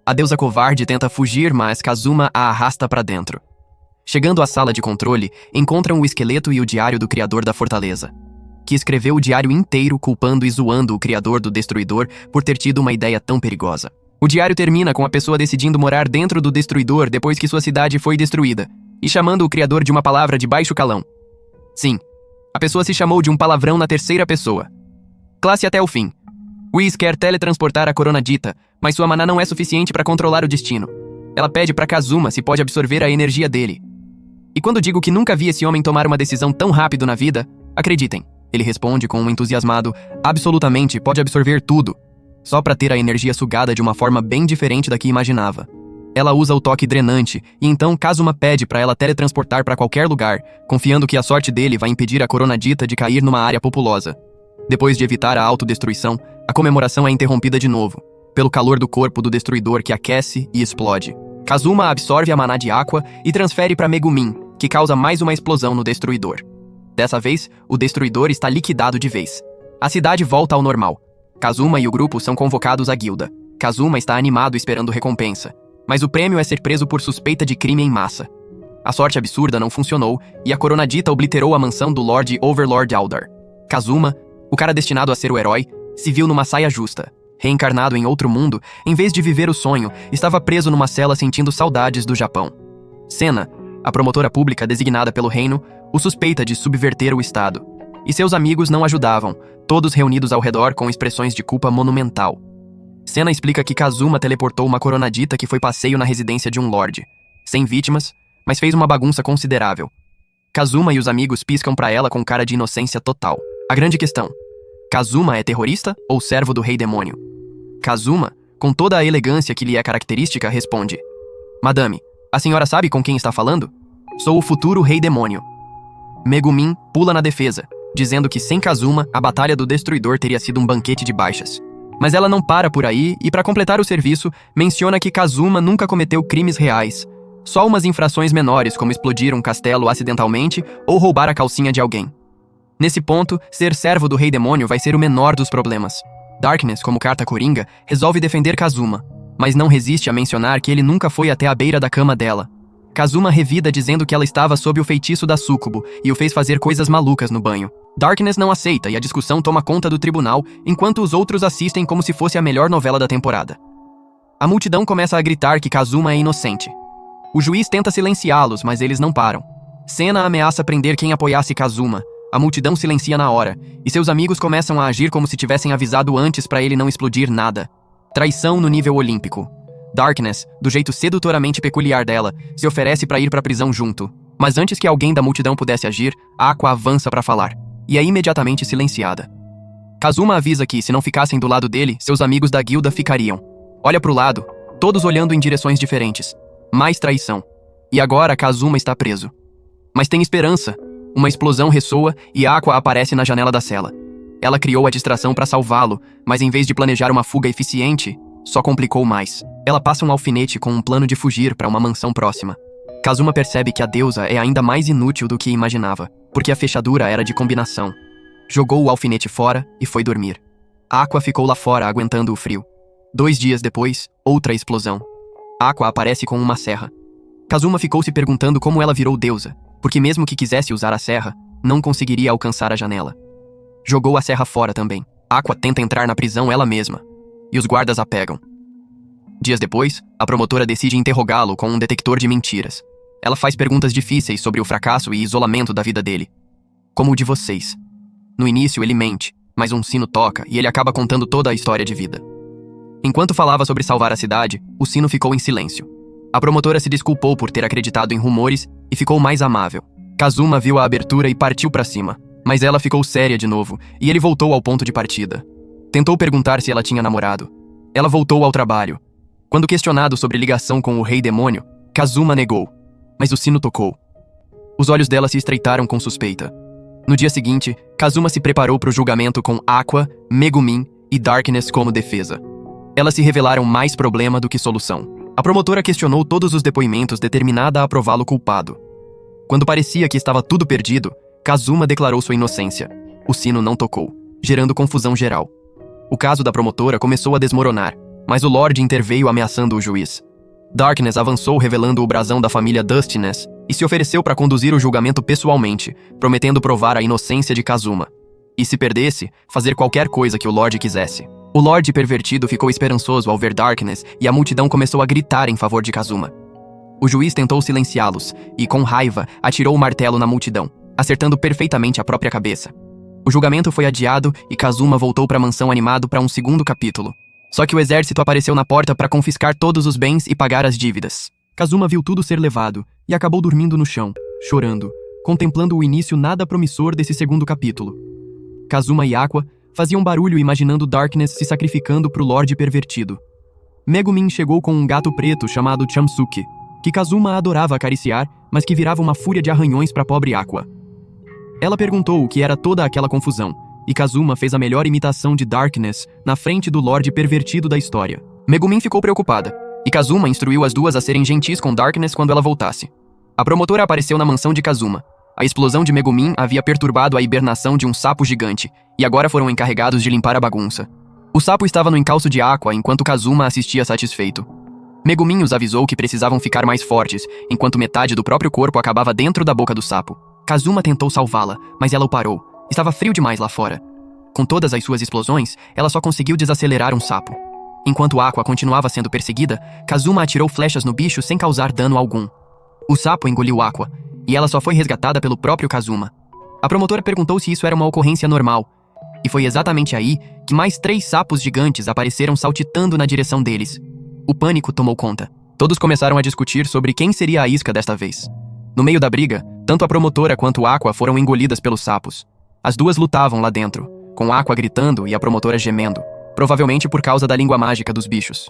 A deusa covarde tenta fugir, mas Kazuma a arrasta para dentro. Chegando à sala de controle, encontram o esqueleto e o diário do criador da fortaleza, que escreveu o diário inteiro culpando e zoando o criador do destruidor por ter tido uma ideia tão perigosa. O diário termina com a pessoa decidindo morar dentro do destruidor depois que sua cidade foi destruída, e chamando o criador de uma palavra de baixo calão. Sim, a pessoa se chamou de um palavrão na terceira pessoa. Classe até o fim. Whis quer teletransportar a Coronadita, mas sua maná não é suficiente para controlar o destino. Ela pede para Kazuma se pode absorver a energia dele. E quando digo que nunca vi esse homem tomar uma decisão tão rápido na vida, acreditem, ele responde com um entusiasmado: absolutamente, pode absorver tudo. Só para ter a energia sugada de uma forma bem diferente da que imaginava. Ela usa o toque drenante, e então Kazuma pede para ela teletransportar para qualquer lugar, confiando que a sorte dele vai impedir a Coronadita de cair numa área populosa. Depois de evitar a autodestruição, a comemoração é interrompida de novo, pelo calor do corpo do destruidor que aquece e explode. Kazuma absorve a maná de Aqua e transfere para Megumin, que causa mais uma explosão no destruidor. Dessa vez, o destruidor está liquidado de vez. A cidade volta ao normal. Kazuma e o grupo são convocados à guilda. Kazuma está animado esperando recompensa, mas o prêmio é ser preso por suspeita de crime em massa. A sorte absurda não funcionou e a Coronadita obliterou a mansão do Lord Overlord Aldar. Kazuma, o cara destinado a ser o herói, se viu numa saia justa. Reencarnado em outro mundo, em vez de viver o sonho, estava preso numa cela sentindo saudades do Japão. Sena, a promotora pública designada pelo reino, o suspeita de subverter o Estado. E seus amigos não ajudavam, todos reunidos ao redor com expressões de culpa monumental. Sena explica que Kazuma teleportou uma Coronadita que foi passeio na residência de um lorde. Sem vítimas, mas fez uma bagunça considerável. Kazuma e os amigos piscam pra ela com cara de inocência total. A grande questão: Kazuma é terrorista ou servo do rei demônio? Kazuma, com toda a elegância que lhe é característica, responde: Madame, A senhora sabe com quem está falando? Sou o futuro rei demônio. Megumin pula na defesa, dizendo que sem Kazuma, a batalha do Destruidor teria sido um banquete de baixas. Mas ela não para por aí e, para completar o serviço, menciona que Kazuma nunca cometeu crimes reais. Só umas infrações menores, como explodir um castelo acidentalmente ou roubar a calcinha de alguém. Nesse ponto, ser servo do Rei Demônio vai ser o menor dos problemas. Darkness, como carta coringa, resolve defender Kazuma, mas não resiste a mencionar que ele nunca foi até a beira da cama dela. Kazuma revida dizendo que ela estava sob o feitiço da súcubo e o fez fazer coisas malucas no banho. Darkness não aceita e a discussão toma conta do tribunal, enquanto os outros assistem como se fosse a melhor novela da temporada. A multidão começa a gritar que Kazuma é inocente. O juiz tenta silenciá-los, mas eles não param. Senna ameaça prender quem apoiasse Kazuma. A multidão silencia na hora, e seus amigos começam a agir como se tivessem avisado antes para ele não explodir nada. Traição no nível olímpico. Darkness, do jeito sedutoramente peculiar dela, se oferece para ir para a prisão junto. Mas antes que alguém da multidão pudesse agir, Aqua avança para falar, e é imediatamente silenciada. Kazuma avisa que, se não ficassem do lado dele, seus amigos da guilda ficariam. Olha pro lado, todos olhando em direções diferentes. Mais traição. E agora Kazuma está preso. Mas tem esperança. Uma explosão ressoa e Aqua aparece na janela da cela. Ela criou a distração para salvá-lo, mas em vez de planejar uma fuga eficiente, só complicou mais. Ela passa um alfinete com um plano de fugir para uma mansão próxima. Kazuma percebe que a deusa é ainda mais inútil do que imaginava, porque a fechadura era de combinação. Jogou o alfinete fora e foi dormir. Aqua ficou lá fora aguentando o frio. 2 dias depois, outra explosão. Aqua aparece com uma serra. Kazuma ficou se perguntando como ela virou deusa, porque mesmo que quisesse usar a serra, não conseguiria alcançar a janela. Jogou a serra fora também. Aqua tenta entrar na prisão ela mesma, e os guardas a pegam. Dias depois, a promotora decide interrogá-lo com um detector de mentiras. Ela faz perguntas difíceis sobre o fracasso e isolamento da vida dele. Como o de vocês. No início ele mente, mas um sino toca e ele acaba contando toda a história de vida. Enquanto falava sobre salvar a cidade, o sino ficou em silêncio. A promotora se desculpou por ter acreditado em rumores e ficou mais amável. Kazuma viu a abertura e partiu pra cima, mas ela ficou séria de novo e ele voltou ao ponto de partida. Tentou perguntar se ela tinha namorado. Ela voltou ao trabalho. Quando questionado sobre ligação com o Rei Demônio, Kazuma negou, mas o sino tocou. Os olhos dela se estreitaram com suspeita. No dia seguinte, Kazuma se preparou para o julgamento com Aqua, Megumin e Darkness como defesa. Elas se revelaram mais problema do que solução. A promotora questionou todos os depoimentos determinada a prová-lo culpado. Quando parecia que estava tudo perdido, Kazuma declarou sua inocência. O sino não tocou, gerando confusão geral. O caso da promotora começou a desmoronar, mas o Lorde interveio ameaçando o juiz. Darkness avançou revelando o brasão da família Dustiness e se ofereceu para conduzir o julgamento pessoalmente, prometendo provar a inocência de Kazuma. E se perdesse, fazer qualquer coisa que o Lorde quisesse. O Lorde pervertido ficou esperançoso ao ver Darkness e a multidão começou a gritar em favor de Kazuma. O juiz tentou silenciá-los e, com raiva, atirou o martelo na multidão, acertando perfeitamente a própria cabeça. O julgamento foi adiado e Kazuma voltou para a mansão animado para um segundo capítulo. Só que o exército apareceu na porta para confiscar todos os bens e pagar as dívidas. Kazuma viu tudo ser levado e acabou dormindo no chão, chorando, contemplando o início nada promissor desse segundo capítulo. Kazuma e Aqua faziam barulho imaginando Darkness se sacrificando pro Lorde pervertido. Megumin chegou com um gato preto chamado Chamsuke, que Kazuma adorava acariciar, mas que virava uma fúria de arranhões pra pobre Aqua. Ela perguntou o que era toda aquela confusão, e Kazuma fez a melhor imitação de Darkness na frente do Lorde pervertido da história. Megumin ficou preocupada, e Kazuma instruiu as duas a serem gentis com Darkness quando ela voltasse. A promotora apareceu na mansão de Kazuma. A explosão de Megumin havia perturbado a hibernação de um sapo gigante, e agora foram encarregados de limpar a bagunça. O sapo estava no encalço de Aqua enquanto Kazuma assistia satisfeito. Megumin os avisou que precisavam ficar mais fortes, enquanto metade do próprio corpo acabava dentro da boca do sapo. Kazuma tentou salvá-la, mas ela o parou. Estava frio demais lá fora. Com todas as suas explosões, ela só conseguiu desacelerar um sapo. Enquanto Aqua continuava sendo perseguida, Kazuma atirou flechas no bicho sem causar dano algum. O sapo engoliu Aqua, e ela só foi resgatada pelo próprio Kazuma. A promotora perguntou se isso era uma ocorrência normal, e foi exatamente aí que mais 3 sapos gigantes apareceram saltitando na direção deles. O pânico tomou conta. Todos começaram a discutir sobre quem seria a isca desta vez. No meio da briga, tanto a promotora quanto Aqua foram engolidas pelos sapos. As duas lutavam lá dentro, com Aqua gritando e a promotora gemendo, provavelmente por causa da língua mágica dos bichos.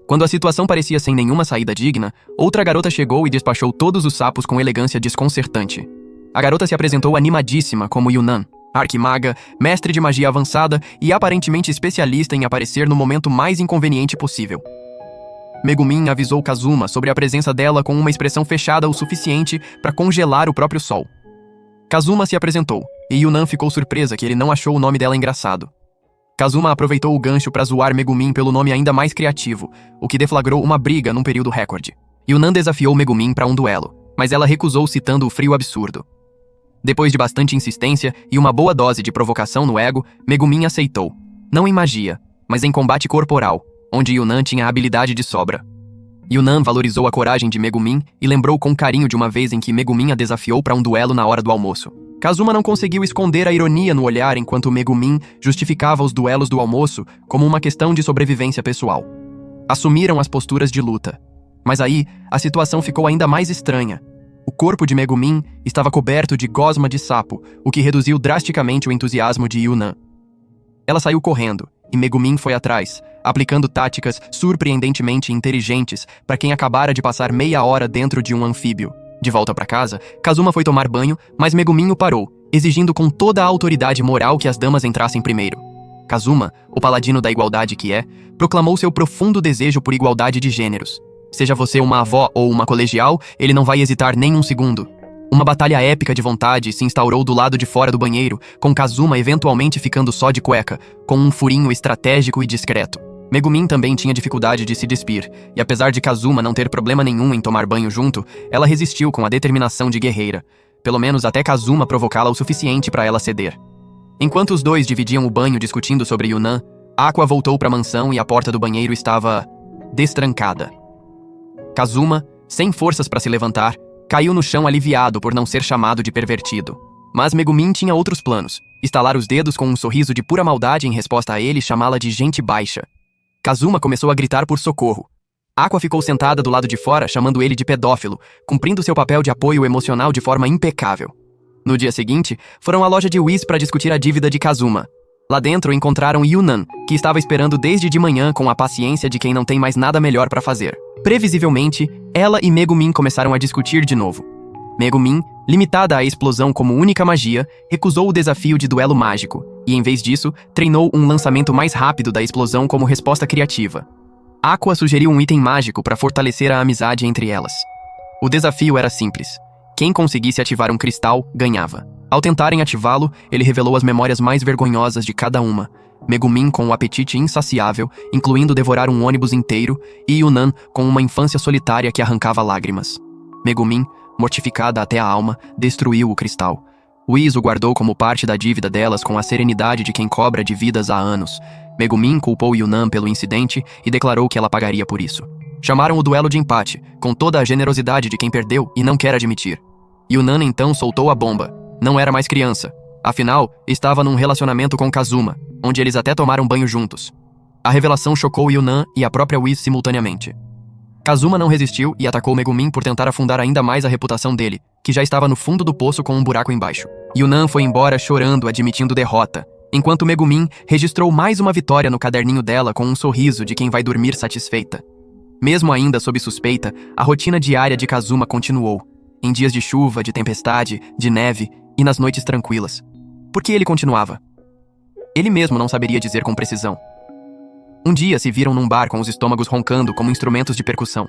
Quando a situação parecia sem nenhuma saída digna, outra garota chegou e despachou todos os sapos com elegância desconcertante. A garota se apresentou animadíssima como Yunnan, arquimaga, mestre de magia avançada e aparentemente especialista em aparecer no momento mais inconveniente possível. Megumin avisou Kazuma sobre a presença dela com uma expressão fechada o suficiente para congelar o próprio sol. Kazuma se apresentou, e Yunnan ficou surpresa que ele não achou o nome dela engraçado. Kazuma aproveitou o gancho para zoar Megumin pelo nome ainda mais criativo, o que deflagrou uma briga num período recorde. Yunnan desafiou Megumin para um duelo, mas ela recusou citando o frio absurdo. Depois de bastante insistência e uma boa dose de provocação no ego, Megumin aceitou. Não em magia, mas em combate corporal, onde Yunnan tinha habilidade de sobra. Yunnan valorizou a coragem de Megumin e lembrou com carinho de uma vez em que Megumin a desafiou para um duelo na hora do almoço. Kazuma não conseguiu esconder a ironia no olhar enquanto Megumin justificava os duelos do almoço como uma questão de sobrevivência pessoal. Assumiram as posturas de luta. Mas aí, a situação ficou ainda mais estranha. O corpo de Megumin estava coberto de gosma de sapo, o que reduziu drasticamente o entusiasmo de Yunnan. Ela saiu correndo, e Megumin foi atrás, aplicando táticas surpreendentemente inteligentes para quem acabara de passar meia hora dentro de um anfíbio. De volta para casa, Kazuma foi tomar banho, mas Megumin o parou, exigindo com toda a autoridade moral que as damas entrassem primeiro. Kazuma, o paladino da igualdade que é, proclamou seu profundo desejo por igualdade de gêneros. Seja você uma avó ou uma colegial, ele não vai hesitar nem um segundo. Uma batalha épica de vontade se instaurou do lado de fora do banheiro, com Kazuma eventualmente ficando só de cueca, com um furinho estratégico e discreto. Megumin também tinha dificuldade de se despir, e apesar de Kazuma não ter problema nenhum em tomar banho junto, ela resistiu com a determinação de guerreira, pelo menos até Kazuma provocá-la o suficiente para ela ceder. Enquanto os dois dividiam o banho discutindo sobre Yunnan, Aqua voltou para a mansão e a porta do banheiro estava destrancada. Kazuma, sem forças para se levantar, caiu no chão aliviado por não ser chamado de pervertido. Mas Megumin tinha outros planos, estalar os dedos com um sorriso de pura maldade em resposta a ele e chamá-la de gente baixa. Kazuma começou a gritar por socorro. Aqua ficou sentada do lado de fora, chamando ele de pedófilo, cumprindo seu papel de apoio emocional de forma impecável. No dia seguinte, foram à loja de Whis para discutir a dívida de Kazuma. Lá dentro encontraram Yunnan, que estava esperando desde de manhã com a paciência de quem não tem mais nada melhor para fazer. Previsivelmente, ela e Megumin começaram a discutir de novo. Megumin, limitada à explosão como única magia, recusou o desafio de duelo mágico, e em vez disso, treinou um lançamento mais rápido da explosão como resposta criativa. Aqua sugeriu um item mágico para fortalecer a amizade entre elas. O desafio era simples. Quem conseguisse ativar um cristal, ganhava. Ao tentarem ativá-lo, ele revelou as memórias mais vergonhosas de cada uma. Megumin com um apetite insaciável, incluindo devorar um ônibus inteiro, e Yunnan com uma infância solitária que arrancava lágrimas. Megumin, mortificada até a alma, destruiu o cristal. Whis o guardou como parte da dívida delas com a serenidade de quem cobra dívidas há anos. Megumin culpou Yunnan pelo incidente e declarou que ela pagaria por isso. Chamaram o duelo de empate, com toda a generosidade de quem perdeu e não quer admitir. Yunnan então soltou a bomba. Não era mais criança. Afinal, estava num relacionamento com Kazuma, onde eles até tomaram banho juntos. A revelação chocou Yunnan e a própria Whis simultaneamente. Kazuma não resistiu e atacou Megumin por tentar afundar ainda mais a reputação dele, que já estava no fundo do poço com um buraco embaixo. Yunnan foi embora chorando, admitindo derrota, enquanto Megumin registrou mais uma vitória no caderninho dela com um sorriso de quem vai dormir satisfeita. Mesmo ainda sob suspeita, a rotina diária de Kazuma continuou, em dias de chuva, de tempestade, de neve e nas noites tranquilas. Por que ele continuava? Ele mesmo não saberia dizer com precisão. Um dia se viram num bar com os estômagos roncando como instrumentos de percussão.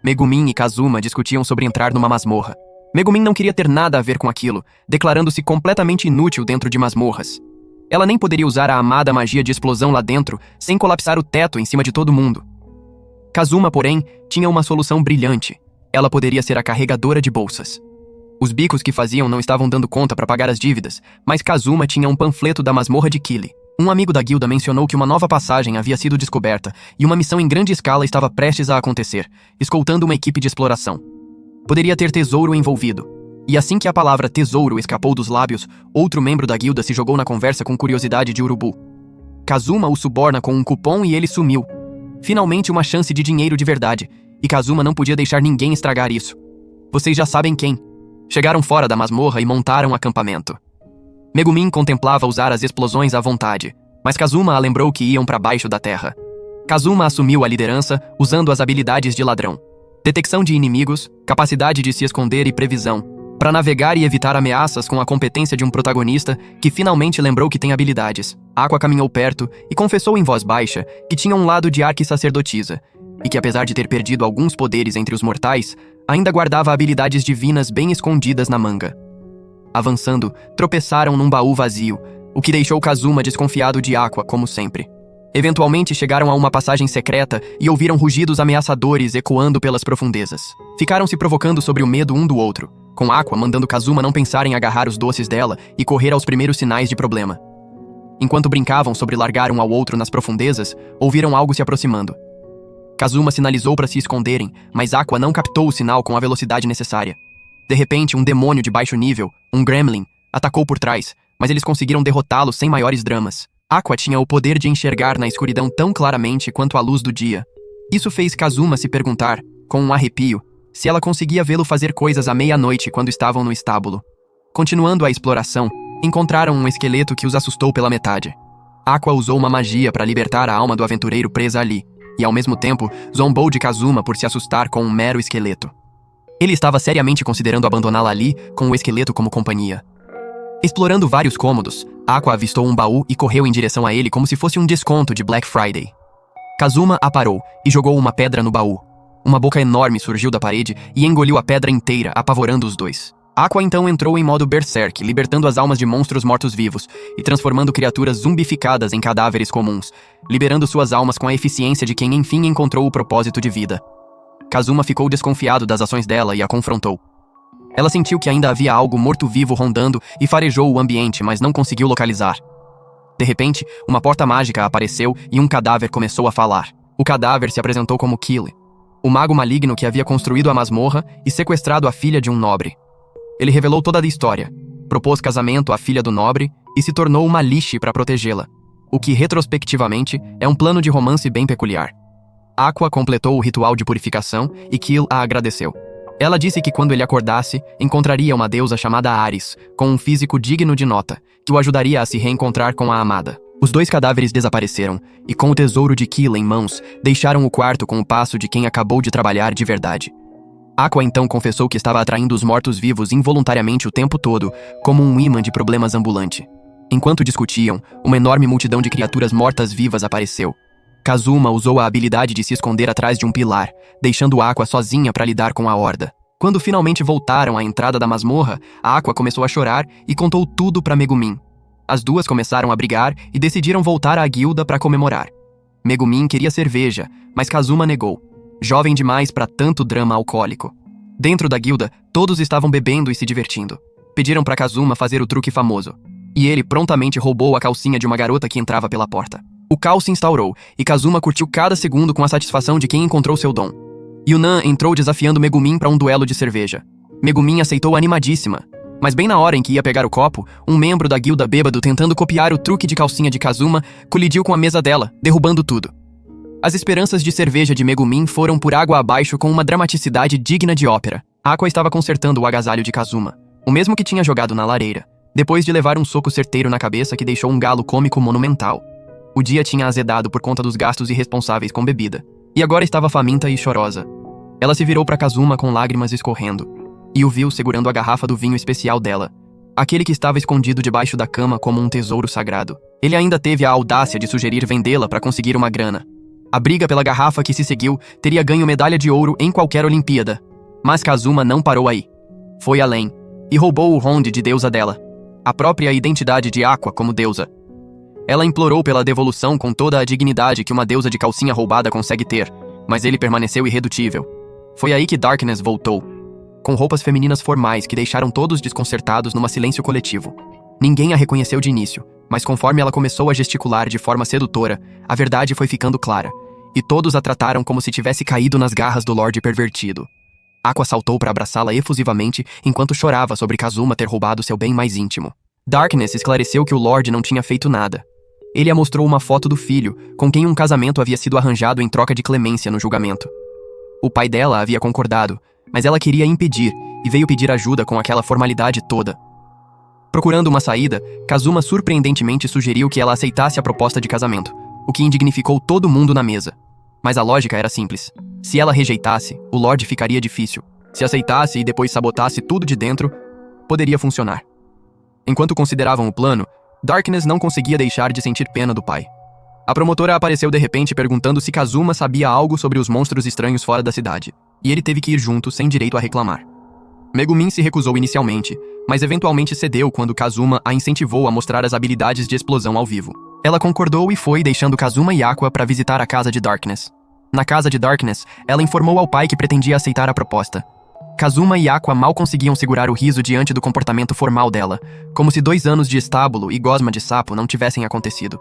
Megumin e Kazuma discutiam sobre entrar numa masmorra. Megumin não queria ter nada a ver com aquilo, declarando-se completamente inútil dentro de masmorras. Ela nem poderia usar a amada magia de explosão lá dentro sem colapsar o teto em cima de todo mundo. Kazuma, porém, tinha uma solução brilhante. Ela poderia ser a carregadora de bolsas. Os bicos que faziam não estavam dando conta para pagar as dívidas, mas Kazuma tinha um panfleto da masmorra de Kili. Um amigo da guilda mencionou que uma nova passagem havia sido descoberta e uma missão em grande escala estava prestes a acontecer, escoltando uma equipe de exploração. Poderia ter tesouro envolvido. E assim que a palavra tesouro escapou dos lábios, outro membro da guilda se jogou na conversa com curiosidade de urubu. Kazuma o suborna com um cupom e ele sumiu. Finalmente uma chance de dinheiro de verdade, e Kazuma não podia deixar ninguém estragar isso. Vocês já sabem quem. Chegaram fora da masmorra e montaram um acampamento. Megumin contemplava usar as explosões à vontade, mas Kazuma a lembrou que iam para baixo da terra. Kazuma assumiu a liderança usando as habilidades de ladrão, detecção de inimigos, capacidade de se esconder e previsão, para navegar e evitar ameaças com a competência de um protagonista que finalmente lembrou que tem habilidades. Aqua caminhou perto e confessou em voz baixa que tinha um lado de arquissacerdotisa, e que apesar de ter perdido alguns poderes entre os mortais, ainda guardava habilidades divinas bem escondidas na manga. Avançando, tropeçaram num baú vazio, o que deixou Kazuma desconfiado de Aqua, como sempre. Eventualmente chegaram a uma passagem secreta e ouviram rugidos ameaçadores ecoando pelas profundezas. Ficaram se provocando sobre o medo um do outro, com Aqua mandando Kazuma não pensar em agarrar os doces dela e correr aos primeiros sinais de problema. Enquanto brincavam sobre largar um ao outro nas profundezas, ouviram algo se aproximando. Kazuma sinalizou para se esconderem, mas Aqua não captou o sinal com a velocidade necessária. De repente, um demônio de baixo nível, um gremlin, atacou por trás, mas eles conseguiram derrotá-lo sem maiores dramas. Aqua tinha o poder de enxergar na escuridão tão claramente quanto a luz do dia. Isso fez Kazuma se perguntar, com um arrepio, se ela conseguia vê-lo fazer coisas à meia-noite quando estavam no estábulo. Continuando a exploração, encontraram um esqueleto que os assustou pela metade. Aqua usou uma magia para libertar a alma do aventureiro presa ali, e ao mesmo tempo zombou de Kazuma por se assustar com um mero esqueleto. Ele estava seriamente considerando abandoná-la ali, com o esqueleto como companhia. Explorando vários cômodos, Aqua avistou um baú e correu em direção a ele como se fosse um desconto de Black Friday. Kazuma a parou e jogou uma pedra no baú. Uma boca enorme surgiu da parede e engoliu a pedra inteira, apavorando os dois. Aqua então entrou em modo Berserk, libertando as almas de monstros mortos-vivos e transformando criaturas zumbificadas em cadáveres comuns, liberando suas almas com a eficiência de quem enfim encontrou o propósito de vida. Kazuma ficou desconfiado das ações dela e a confrontou. Ela sentiu que ainda havia algo morto-vivo rondando e farejou o ambiente, mas não conseguiu localizar. De repente, uma porta mágica apareceu e um cadáver começou a falar. O cadáver se apresentou como Kille, o mago maligno que havia construído a masmorra e sequestrado a filha de um nobre. Ele revelou toda a história, propôs casamento à filha do nobre e se tornou uma Liche para protegê-la, o que, retrospectivamente, é um plano de romance bem peculiar. Aqua completou o ritual de purificação e Kille a agradeceu. Ela disse que quando ele acordasse, encontraria uma deusa chamada Ares, com um físico digno de nota, que o ajudaria a se reencontrar com a amada. Os dois cadáveres desapareceram, e com o tesouro de Kille em mãos, deixaram o quarto com o passo de quem acabou de trabalhar de verdade. Aqua então confessou que estava atraindo os mortos-vivos involuntariamente o tempo todo, como um imã de problemas ambulante. Enquanto discutiam, uma enorme multidão de criaturas mortas-vivas apareceu. Kazuma usou a habilidade de se esconder atrás de um pilar, deixando Aqua sozinha para lidar com a horda. Quando finalmente voltaram à entrada da masmorra, Aqua começou a chorar e contou tudo para Megumin. As duas começaram a brigar e decidiram voltar à guilda para comemorar. Megumin queria cerveja, mas Kazuma negou. Jovem demais para tanto drama alcoólico. Dentro da guilda, todos estavam bebendo e se divertindo. Pediram para Kazuma fazer o truque famoso. E ele prontamente roubou a calcinha de uma garota que entrava pela porta. O caos se instaurou, e Kazuma curtiu cada segundo com a satisfação de quem encontrou seu dom. Yunnan entrou desafiando Megumin para um duelo de cerveja. Megumin aceitou animadíssima, mas bem na hora em que ia pegar o copo, um membro da guilda bêbado tentando copiar o truque de calcinha de Kazuma colidiu com a mesa dela, derrubando tudo. As esperanças de cerveja de Megumin foram por água abaixo com uma dramaticidade digna de ópera. Aqua estava consertando o agasalho de Kazuma, o mesmo que tinha jogado na lareira, depois de levar um soco certeiro na cabeça que deixou um galo cômico monumental. O dia tinha azedado por conta dos gastos irresponsáveis com bebida, e agora estava faminta e chorosa. Ela se virou para Kazuma com lágrimas escorrendo, e o viu segurando a garrafa do vinho especial dela, aquele que estava escondido debaixo da cama como um tesouro sagrado. Ele ainda teve a audácia de sugerir vendê-la para conseguir uma grana. A briga pela garrafa que se seguiu teria ganho medalha de ouro em qualquer Olimpíada. Mas Kazuma não parou aí. Foi além, e roubou o Ronde de deusa dela, a própria identidade de Aqua como deusa. Ela implorou pela devolução com toda a dignidade que uma deusa de calcinha roubada consegue ter, mas ele permaneceu irredutível. Foi aí que Darkness voltou, com roupas femininas formais que deixaram todos desconcertados numa silêncio coletivo. Ninguém a reconheceu de início, mas conforme ela começou a gesticular de forma sedutora, a verdade foi ficando clara, e todos a trataram como se tivesse caído nas garras do Lorde pervertido. Aqua saltou para abraçá-la efusivamente enquanto chorava sobre Kazuma ter roubado seu bem mais íntimo. Darkness esclareceu que o Lorde não tinha feito nada. Ele a mostrou uma foto do filho, com quem um casamento havia sido arranjado em troca de clemência no julgamento. O pai dela havia concordado, mas ela queria impedir e veio pedir ajuda com aquela formalidade toda. Procurando uma saída, Kazuma surpreendentemente sugeriu que ela aceitasse a proposta de casamento, o que indignificou todo mundo na mesa. Mas a lógica era simples. Se ela rejeitasse, o Lorde ficaria difícil. Se aceitasse e depois sabotasse tudo de dentro, poderia funcionar. Enquanto consideravam o plano, Darkness não conseguia deixar de sentir pena do pai. A promotora apareceu de repente perguntando se Kazuma sabia algo sobre os monstros estranhos fora da cidade, e ele teve que ir junto sem direito a reclamar. Megumin se recusou inicialmente, mas eventualmente cedeu quando Kazuma a incentivou a mostrar as habilidades de explosão ao vivo. Ela concordou e foi, deixando Kazuma e Aqua para visitar a casa de Darkness. Na casa de Darkness, ela informou ao pai que pretendia aceitar a proposta. Kazuma e Aqua mal conseguiam segurar o riso diante do comportamento formal dela, como se 2 anos de estábulo e gosma de sapo não tivessem acontecido.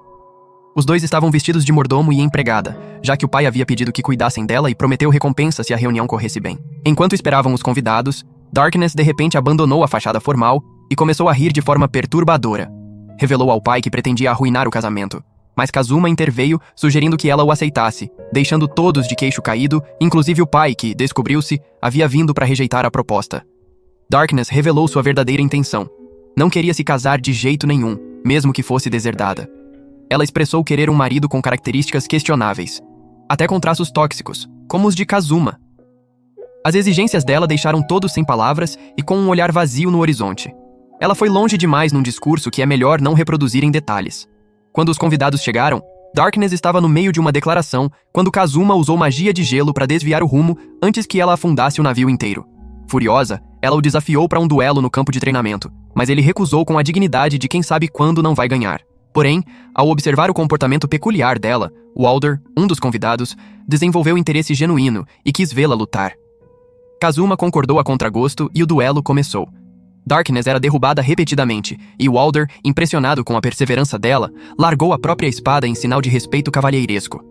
Os dois estavam vestidos de mordomo e empregada, já que o pai havia pedido que cuidassem dela e prometeu recompensa se a reunião corresse bem. Enquanto esperavam os convidados, Darkness de repente abandonou a fachada formal e começou a rir de forma perturbadora. Revelou ao pai que pretendia arruinar o casamento, mas Kazuma interveio, sugerindo que ela o aceitasse, deixando todos de queixo caído, inclusive o pai que, descobriu-se, havia vindo para rejeitar a proposta. Darkness revelou sua verdadeira intenção. Não queria se casar de jeito nenhum, mesmo que fosse deserdada. Ela expressou querer um marido com características questionáveis, até com traços tóxicos, como os de Kazuma. As exigências dela deixaram todos sem palavras e com um olhar vazio no horizonte. Ela foi longe demais num discurso que é melhor não reproduzir em detalhes. Quando os convidados chegaram, Darkness estava no meio de uma declaração quando Kazuma usou magia de gelo para desviar o rumo antes que ela afundasse o navio inteiro. Furiosa, ela o desafiou para um duelo no campo de treinamento, mas ele recusou com a dignidade de quem sabe quando não vai ganhar. Porém, ao observar o comportamento peculiar dela, Walder, um dos convidados, desenvolveu interesse genuíno e quis vê-la lutar. Kazuma concordou a contragosto e o duelo começou. Darkness era derrubada repetidamente, e Walder, impressionado com a perseverança dela, largou a própria espada em sinal de respeito cavalheiresco.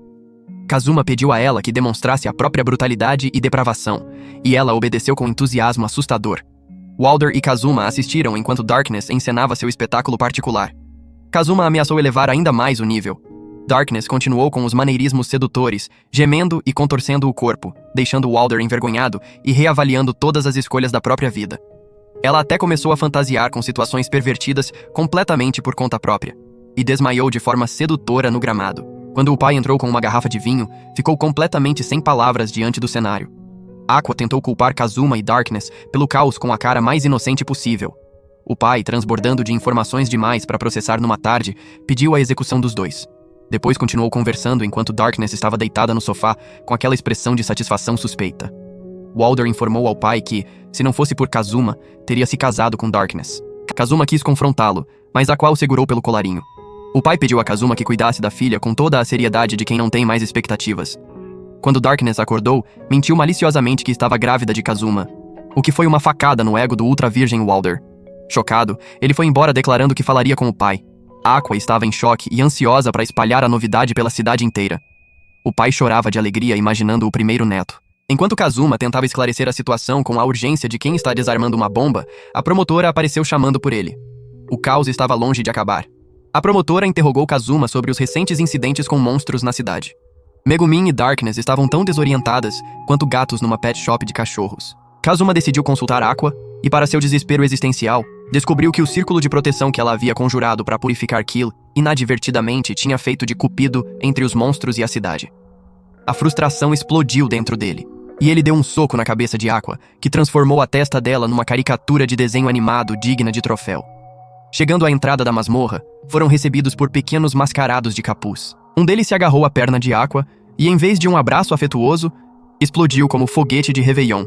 Kazuma pediu a ela que demonstrasse a própria brutalidade e depravação, e ela obedeceu com entusiasmo assustador. Walder e Kazuma assistiram enquanto Darkness encenava seu espetáculo particular. Kazuma ameaçou elevar ainda mais o nível. Darkness continuou com os maneirismos sedutores, gemendo e contorcendo o corpo, deixando Walder envergonhado e reavaliando todas as escolhas da própria vida. Ela até começou a fantasiar com situações pervertidas completamente por conta própria, e desmaiou de forma sedutora no gramado. Quando o pai entrou com uma garrafa de vinho, ficou completamente sem palavras diante do cenário. Aqua tentou culpar Kazuma e Darkness pelo caos com a cara mais inocente possível. O pai, transbordando de informações demais para processar numa tarde, pediu a execução dos dois. Depois continuou conversando enquanto Darkness estava deitada no sofá com aquela expressão de satisfação suspeita. Walder informou ao pai que, se não fosse por Kazuma, teria se casado com Darkness. Kazuma quis confrontá-lo, mas Aqua o segurou pelo colarinho. O pai pediu a Kazuma que cuidasse da filha com toda a seriedade de quem não tem mais expectativas. Quando Darkness acordou, mentiu maliciosamente que estava grávida de Kazuma, o que foi uma facada no ego do ultra-virgem Walder. Chocado, ele foi embora declarando que falaria com o pai. Aqua estava em choque e ansiosa para espalhar a novidade pela cidade inteira. O pai chorava de alegria imaginando o primeiro neto. Enquanto Kazuma tentava esclarecer a situação com a urgência de quem está desarmando uma bomba, a promotora apareceu chamando por ele. O caos estava longe de acabar. A promotora interrogou Kazuma sobre os recentes incidentes com monstros na cidade. Megumin e Darkness estavam tão desorientadas quanto gatos numa pet shop de cachorros. Kazuma decidiu consultar Aqua e, para seu desespero existencial, descobriu que o círculo de proteção que ela havia conjurado para purificar Kill inadvertidamente tinha feito de cupido entre os monstros e a cidade. A frustração explodiu dentro dele, e ele deu um soco na cabeça de Aqua, que transformou a testa dela numa caricatura de desenho animado digna de troféu. Chegando à entrada da masmorra, foram recebidos por pequenos mascarados de capuz. Um deles se agarrou à perna de Aqua e, em vez de um abraço afetuoso, explodiu como foguete de Réveillon.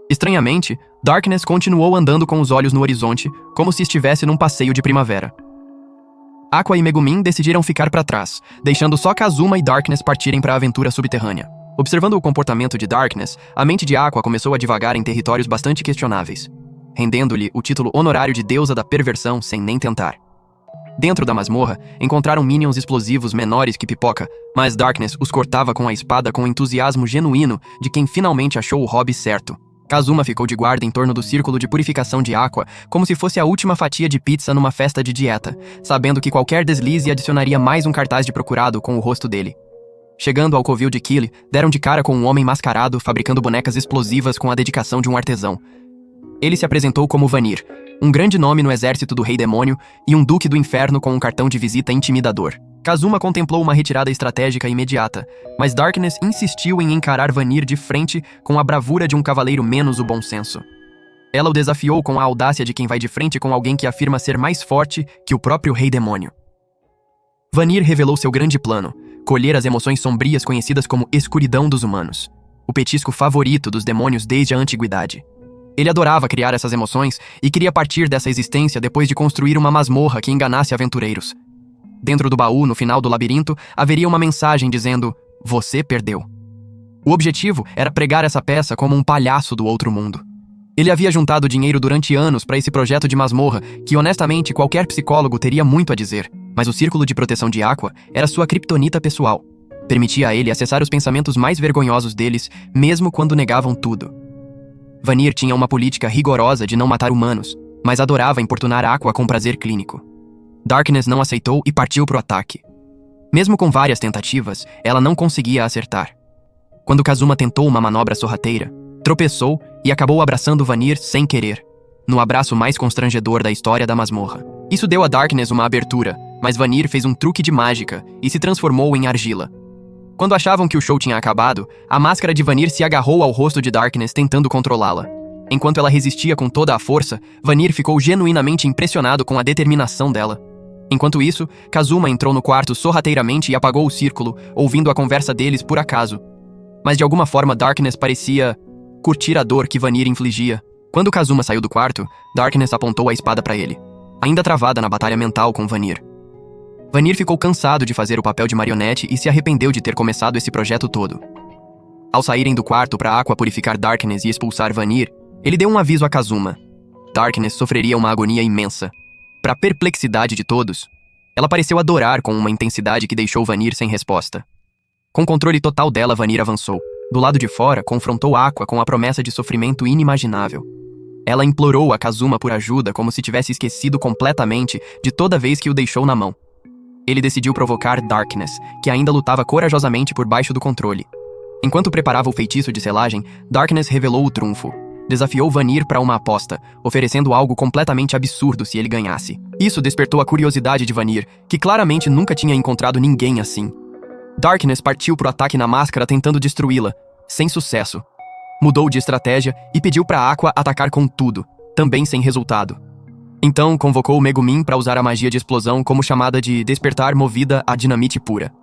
Estranhamente, Darkness continuou andando com os olhos no horizonte, como se estivesse num passeio de primavera. Aqua e Megumin decidiram ficar para trás, deixando só Kazuma e Darkness partirem para a aventura subterrânea. Observando o comportamento de Darkness, a mente de Aqua começou a divagar em territórios bastante questionáveis, rendendo-lhe o título honorário de deusa da perversão sem nem tentar. Dentro da masmorra, encontraram minions explosivos menores que pipoca, mas Darkness os cortava com a espada com o entusiasmo genuíno de quem finalmente achou o hobby certo. Kazuma ficou de guarda em torno do círculo de purificação de Aqua, como se fosse a última fatia de pizza numa festa de dieta, sabendo que qualquer deslize adicionaria mais um cartaz de procurado com o rosto dele. Chegando ao covil de Kili, deram de cara com um homem mascarado fabricando bonecas explosivas com a dedicação de um artesão. Ele se apresentou como Vanir, um grande nome no exército do Rei Demônio e um duque do inferno com um cartão de visita intimidador. Kazuma contemplou uma retirada estratégica imediata, mas Darkness insistiu em encarar Vanir de frente com a bravura de um cavaleiro menos o bom senso. Ela o desafiou com a audácia de quem vai de frente com alguém que afirma ser mais forte que o próprio Rei Demônio. Vanir revelou seu grande plano, colher as emoções sombrias conhecidas como escuridão dos humanos, o petisco favorito dos demônios desde a antiguidade. Ele adorava criar essas emoções e queria partir dessa existência depois de construir uma masmorra que enganasse aventureiros. Dentro do baú, no final do labirinto, haveria uma mensagem dizendo: "Você perdeu". O objetivo era pregar essa peça como um palhaço do outro mundo. Ele havia juntado dinheiro durante anos para esse projeto de masmorra que, honestamente, qualquer psicólogo teria muito a dizer, mas o círculo de proteção de Aqua era sua criptonita pessoal. Permitia a ele acessar os pensamentos mais vergonhosos deles, mesmo quando negavam tudo. Vanir tinha uma política rigorosa de não matar humanos, mas adorava importunar Aqua com prazer clínico. Darkness não aceitou e partiu para o ataque. Mesmo com várias tentativas, ela não conseguia acertar. Quando Kazuma tentou uma manobra sorrateira, tropeçou e acabou abraçando Vanir sem querer, no abraço mais constrangedor da história da masmorra. Isso deu a Darkness uma abertura, mas Vanir fez um truque de mágica e se transformou em argila. Quando achavam que o show tinha acabado, a máscara de Vanir se agarrou ao rosto de Darkness tentando controlá-la. Enquanto ela resistia com toda a força, Vanir ficou genuinamente impressionado com a determinação dela. Enquanto isso, Kazuma entrou no quarto sorrateiramente e apagou o círculo, ouvindo a conversa deles por acaso. Mas de alguma forma Darkness parecia curtir a dor que Vanir infligia. Quando Kazuma saiu do quarto, Darkness apontou a espada para ele, ainda travada na batalha mental com Vanir. Vanir ficou cansado de fazer o papel de marionete e se arrependeu de ter começado esse projeto todo. Ao saírem do quarto para Aqua purificar Darkness e expulsar Vanir, ele deu um aviso a Kazuma. Darkness sofreria uma agonia imensa. Para perplexidade de todos, ela pareceu adorar com uma intensidade que deixou Vanir sem resposta. Com controle total dela, Vanir avançou. Do lado de fora, confrontou Aqua com a promessa de sofrimento inimaginável. Ela implorou a Kazuma por ajuda como se tivesse esquecido completamente de toda vez que o deixou na mão. Ele decidiu provocar Darkness, que ainda lutava corajosamente por baixo do controle. Enquanto preparava o feitiço de selagem, Darkness revelou o trunfo. Desafiou Vanir para uma aposta, oferecendo algo completamente absurdo se ele ganhasse. Isso despertou a curiosidade de Vanir, que claramente nunca tinha encontrado ninguém assim. Darkness partiu pro ataque na máscara tentando destruí-la, sem sucesso. Mudou de estratégia e pediu para Aqua atacar com tudo, também sem resultado. Então convocou Megumin para usar a magia de explosão como chamada de despertar movida a dinamite pura.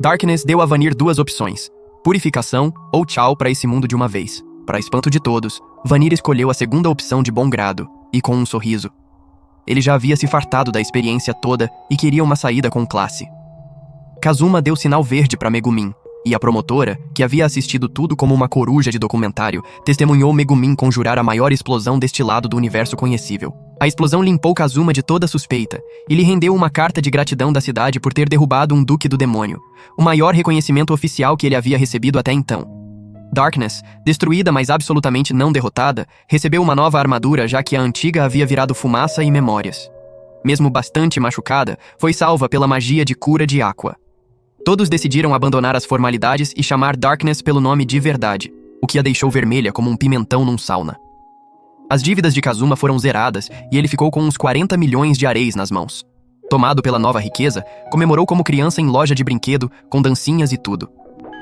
Darkness deu a Vanir duas opções: purificação ou tchau para esse mundo de uma vez. Para espanto de todos, Vanir escolheu a segunda opção de bom grado, e com um sorriso. Ele já havia se fartado da experiência toda e queria uma saída com classe. Kazuma deu sinal verde para Megumin, e a promotora, que havia assistido tudo como uma coruja de documentário, testemunhou Megumin conjurar a maior explosão deste lado do universo conhecível. A explosão limpou Kazuma de toda suspeita, e lhe rendeu uma carta de gratidão da cidade por ter derrubado um duque do demônio, o maior reconhecimento oficial que ele havia recebido até então. Darkness, destruída mas absolutamente não derrotada, recebeu uma nova armadura já que a antiga havia virado fumaça e memórias. Mesmo bastante machucada, foi salva pela magia de cura de Aqua. Todos decidiram abandonar as formalidades e chamar Darkness pelo nome de verdade, o que a deixou vermelha como um pimentão num sauna. As dívidas de Kazuma foram zeradas e ele ficou com uns 40 milhões de areis nas mãos. Tomado pela nova riqueza, comemorou como criança em loja de brinquedo, com dancinhas e tudo.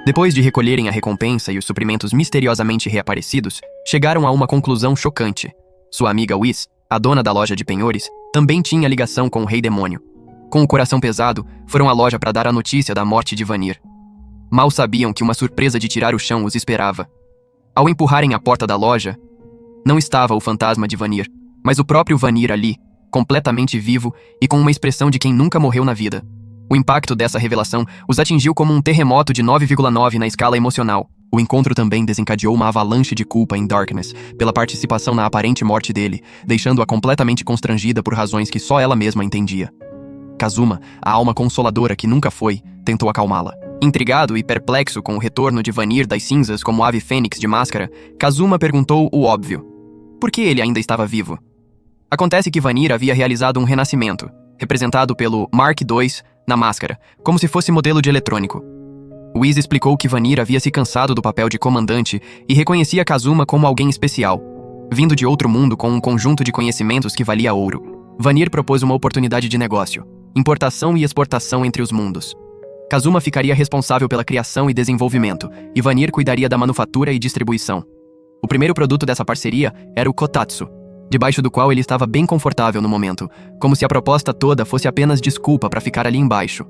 Depois de recolherem a recompensa e os suprimentos misteriosamente reaparecidos, chegaram a uma conclusão chocante. Sua amiga Whis, a dona da loja de penhores, também tinha ligação com o Rei Demônio. Com o coração pesado, foram à loja para dar a notícia da morte de Vanir. Mal sabiam que uma surpresa de tirar o chão os esperava. Ao empurrarem a porta da loja, não estava o fantasma de Vanir, mas o próprio Vanir ali, completamente vivo e com uma expressão de quem nunca morreu na vida. O impacto dessa revelação os atingiu como um terremoto de 9,9 na escala emocional. O encontro também desencadeou uma avalanche de culpa em Darkness pela participação na aparente morte dele, deixando-a completamente constrangida por razões que só ela mesma entendia. Kazuma, a alma consoladora que nunca foi, tentou acalmá-la. Intrigado e perplexo com o retorno de Vanir das cinzas como ave fênix de máscara, Kazuma perguntou o óbvio: por que ele ainda estava vivo? Acontece que Vanir havia realizado um renascimento, representado pelo Mark II na máscara, como se fosse modelo de eletrônico. Whis explicou que Vanir havia se cansado do papel de comandante e reconhecia Kazuma como alguém especial. Vindo de outro mundo com um conjunto de conhecimentos que valia ouro, Vanir propôs uma oportunidade de negócio, importação e exportação entre os mundos. Kazuma ficaria responsável pela criação e desenvolvimento, e Vanir cuidaria da manufatura e distribuição. O primeiro produto dessa parceria era o Kotatsu, debaixo do qual ele estava bem confortável no momento, como se a proposta toda fosse apenas desculpa para ficar ali embaixo.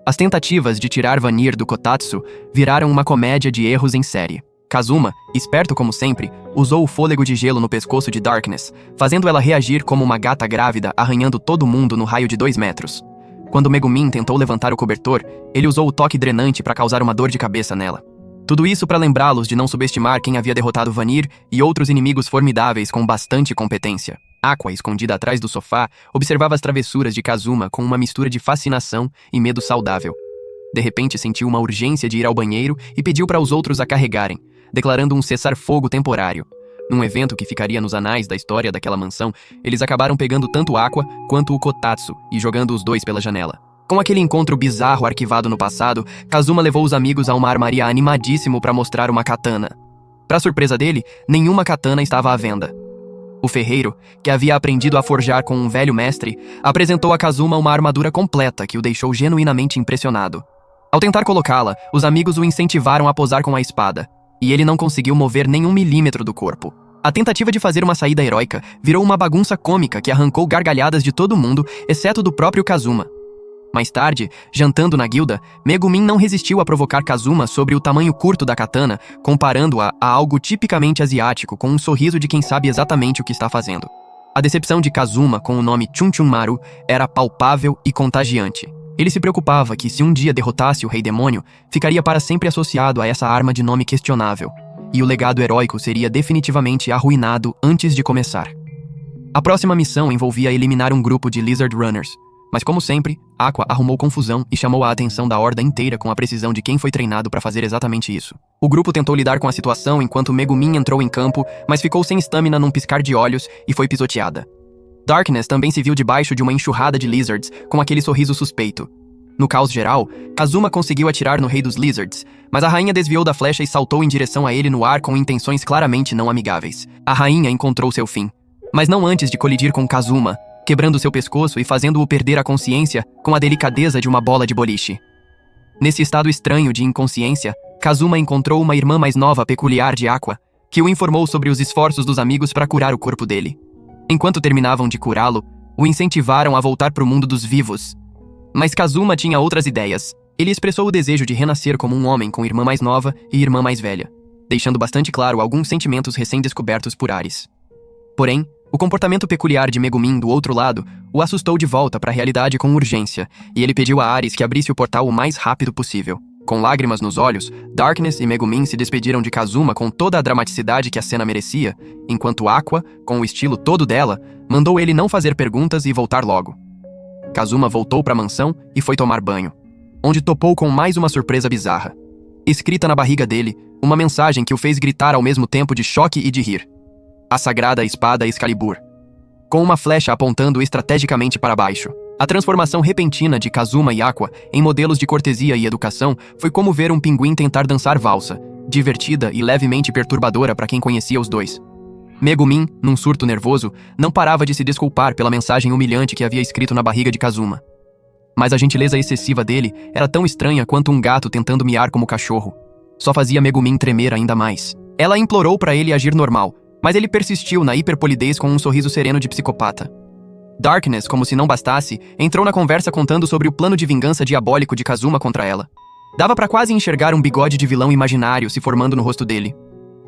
As tentativas de tirar Vanir do Kotatsu viraram uma comédia de erros em série. Kazuma, esperto como sempre, usou o fôlego de gelo no pescoço de Darkness, fazendo ela reagir como uma gata grávida arranhando todo mundo no raio de 2 metros. Quando Megumin tentou levantar o cobertor, ele usou o toque drenante para causar uma dor de cabeça nela. Tudo isso para lembrá-los de não subestimar quem havia derrotado Vanir e outros inimigos formidáveis com bastante competência. Aqua, escondida atrás do sofá, observava as travessuras de Kazuma com uma mistura de fascinação e medo saudável. De repente sentiu uma urgência de ir ao banheiro e pediu para os outros a carregarem, declarando um cessar-fogo temporário. Num evento que ficaria nos anais da história daquela mansão, eles acabaram pegando tanto Aqua quanto o Kotatsu e jogando os dois pela janela. Com aquele encontro bizarro arquivado no passado, Kazuma levou os amigos a uma armaria animadíssimo para mostrar uma katana. Para surpresa dele, nenhuma katana estava à venda. O ferreiro, que havia aprendido a forjar com um velho mestre, apresentou a Kazuma uma armadura completa que o deixou genuinamente impressionado. Ao tentar colocá-la, os amigos o incentivaram a posar com a espada, e ele não conseguiu mover nenhum milímetro do corpo. A tentativa de fazer uma saída heróica virou uma bagunça cômica que arrancou gargalhadas de todo mundo, exceto do próprio Kazuma. Mais tarde, jantando na guilda, Megumin não resistiu a provocar Kazuma sobre o tamanho curto da katana, comparando-a a algo tipicamente asiático com um sorriso de quem sabe exatamente o que está fazendo. A decepção de Kazuma com o nome Chun Chun Maru era palpável e contagiante. Ele se preocupava que, se um dia derrotasse o Rei Demônio, ficaria para sempre associado a essa arma de nome questionável, e o legado heróico seria definitivamente arruinado antes de começar. A próxima missão envolvia eliminar um grupo de Lizard Runners, mas como sempre, Aqua arrumou confusão e chamou a atenção da horda inteira com a precisão de quem foi treinado para fazer exatamente isso. O grupo tentou lidar com a situação enquanto Megumin entrou em campo, mas ficou sem estamina num piscar de olhos e foi pisoteada. Darkness também se viu debaixo de uma enxurrada de Lizards, com aquele sorriso suspeito. No caos geral, Kazuma conseguiu atirar no rei dos Lizards, mas a rainha desviou da flecha e saltou em direção a ele no ar com intenções claramente não amigáveis. A rainha encontrou seu fim, mas não antes de colidir com Kazuma, quebrando seu pescoço e fazendo-o perder a consciência com a delicadeza de uma bola de boliche. Nesse estado estranho de inconsciência, Kazuma encontrou uma irmã mais nova peculiar de Aqua, que o informou sobre os esforços dos amigos para curar o corpo dele. Enquanto terminavam de curá-lo, o incentivaram a voltar para o mundo dos vivos. Mas Kazuma tinha outras ideias. Ele expressou o desejo de renascer como um homem com irmã mais nova e irmã mais velha, deixando bastante claro alguns sentimentos recém-descobertos por Ares. Porém, o comportamento peculiar de Megumin do outro lado o assustou de volta para a realidade com urgência, e ele pediu a Ares que abrisse o portal o mais rápido possível. Com lágrimas nos olhos, Darkness e Megumin se despediram de Kazuma com toda a dramaticidade que a cena merecia, enquanto Aqua, com o estilo todo dela, mandou ele não fazer perguntas e voltar logo. Kazuma voltou para a mansão e foi tomar banho, onde topou com mais uma surpresa bizarra. Escrita na barriga dele, uma mensagem que o fez gritar ao mesmo tempo de choque e de rir. A sagrada espada Excalibur, com uma flecha apontando estrategicamente para baixo. A transformação repentina de Kazuma e Aqua em modelos de cortesia e educação foi como ver um pinguim tentar dançar valsa, divertida e levemente perturbadora para quem conhecia os dois. Megumin, num surto nervoso, não parava de se desculpar pela mensagem humilhante que havia escrito na barriga de Kazuma. Mas a gentileza excessiva dele era tão estranha quanto um gato tentando miar como cachorro. Só fazia Megumin tremer ainda mais. Ela implorou para ele agir normal, mas ele persistiu na hiperpolidez com um sorriso sereno de psicopata. Darkness, como se não bastasse, entrou na conversa contando sobre o plano de vingança diabólico de Kazuma contra ela. Dava pra quase enxergar um bigode de vilão imaginário se formando no rosto dele.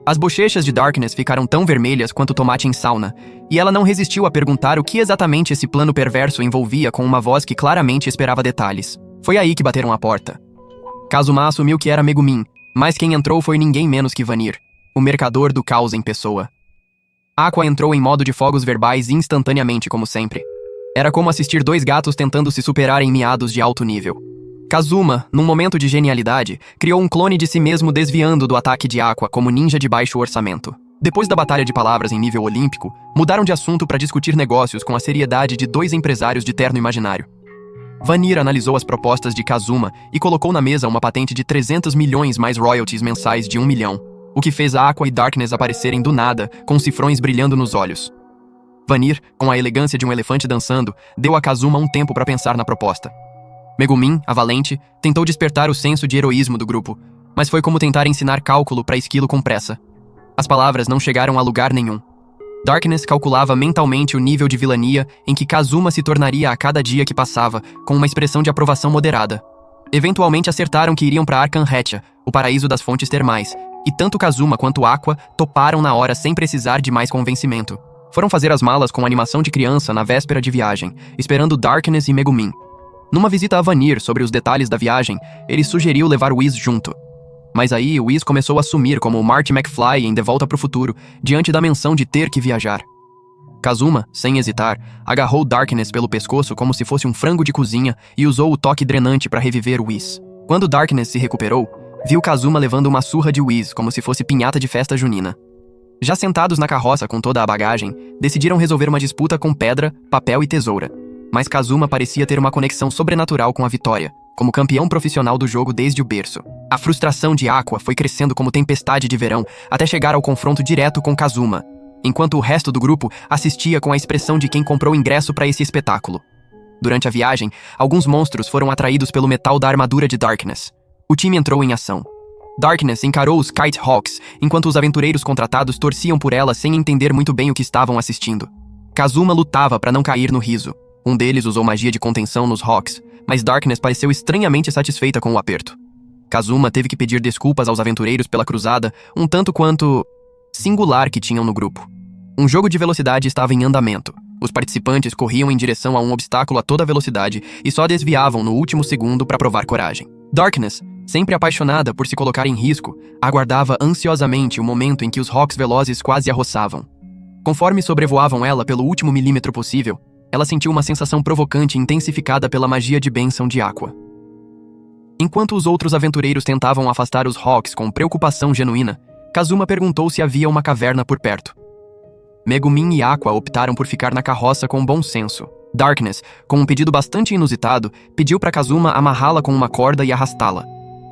As bochechas de Darkness ficaram tão vermelhas quanto tomate em sauna, e ela não resistiu a perguntar o que exatamente esse plano perverso envolvia com uma voz que claramente esperava detalhes. Foi aí que bateram a porta. Kazuma assumiu que era Megumin, mas quem entrou foi ninguém menos que Vanir, o mercador do caos em pessoa. Aqua entrou em modo de fogos verbais instantaneamente, como sempre. Era como assistir dois gatos tentando se superar em miados de alto nível. Kazuma, num momento de genialidade, criou um clone de si mesmo desviando do ataque de Aqua como ninja de baixo orçamento. Depois da batalha de palavras em nível olímpico, mudaram de assunto para discutir negócios com a seriedade de dois empresários de terno imaginário. Vanir analisou as propostas de Kazuma e colocou na mesa uma patente de 300 milhões mais royalties mensais de 1 milhão. o que fez a Aqua e Darkness aparecerem do nada, com cifrões brilhando nos olhos. Vanir, com a elegância de um elefante dançando, deu a Kazuma um tempo para pensar na proposta. Megumin, a valente, tentou despertar o senso de heroísmo do grupo, mas foi como tentar ensinar cálculo para esquilo com pressa. As palavras não chegaram a lugar nenhum. Darkness calculava mentalmente o nível de vilania em que Kazuma se tornaria a cada dia que passava, com uma expressão de aprovação moderada. Eventualmente acertaram que iriam para Arkham Hatcha, o paraíso das fontes termais, e tanto Kazuma quanto Aqua toparam na hora sem precisar de mais convencimento. Foram fazer as malas com animação de criança na véspera de viagem, esperando Darkness e Megumin. Numa visita a Vanir sobre os detalhes da viagem, ele sugeriu levar Whis junto. Mas aí, Whis começou a sumir como Marty McFly em De Volta pro Futuro, diante da menção de ter que viajar. Kazuma, sem hesitar, agarrou Darkness pelo pescoço como se fosse um frango de cozinha e usou o toque drenante para reviver Whis. Quando Darkness se recuperou, viu Kazuma levando uma surra de Whis como se fosse pinhata de festa junina. Já sentados na carroça com toda a bagagem, decidiram resolver uma disputa com pedra, papel e tesoura. Mas Kazuma parecia ter uma conexão sobrenatural com a vitória, como campeão profissional do jogo desde o berço. A frustração de Aqua foi crescendo como tempestade de verão, até chegar ao confronto direto com Kazuma, enquanto o resto do grupo assistia com a expressão de quem comprou ingresso para esse espetáculo. Durante a viagem, alguns monstros foram atraídos pelo metal da armadura de Darkness. O time entrou em ação. Darkness encarou os Kite Hawks, enquanto os aventureiros contratados torciam por ela sem entender muito bem o que estavam assistindo. Kazuma lutava para não cair no riso. Um deles usou magia de contenção nos Hawks, mas Darkness pareceu estranhamente satisfeita com o aperto. Kazuma teve que pedir desculpas aos aventureiros pela cruzada, um tanto quanto singular que tinham no grupo. Um jogo de velocidade estava em andamento. Os participantes corriam em direção a um obstáculo a toda velocidade e só desviavam no último segundo para provar coragem. Darkness, sempre apaixonada por se colocar em risco, aguardava ansiosamente o momento em que os Hawks velozes quase a roçavam. Conforme sobrevoavam ela pelo último milímetro possível, ela sentiu uma sensação provocante intensificada pela magia de bênção de Aqua. Enquanto os outros aventureiros tentavam afastar os Hawks com preocupação genuína, Kazuma perguntou se havia uma caverna por perto. Megumin e Aqua optaram por ficar na carroça com bom senso. Darkness, com um pedido bastante inusitado, pediu para Kazuma amarrá-la com uma corda e arrastá-la.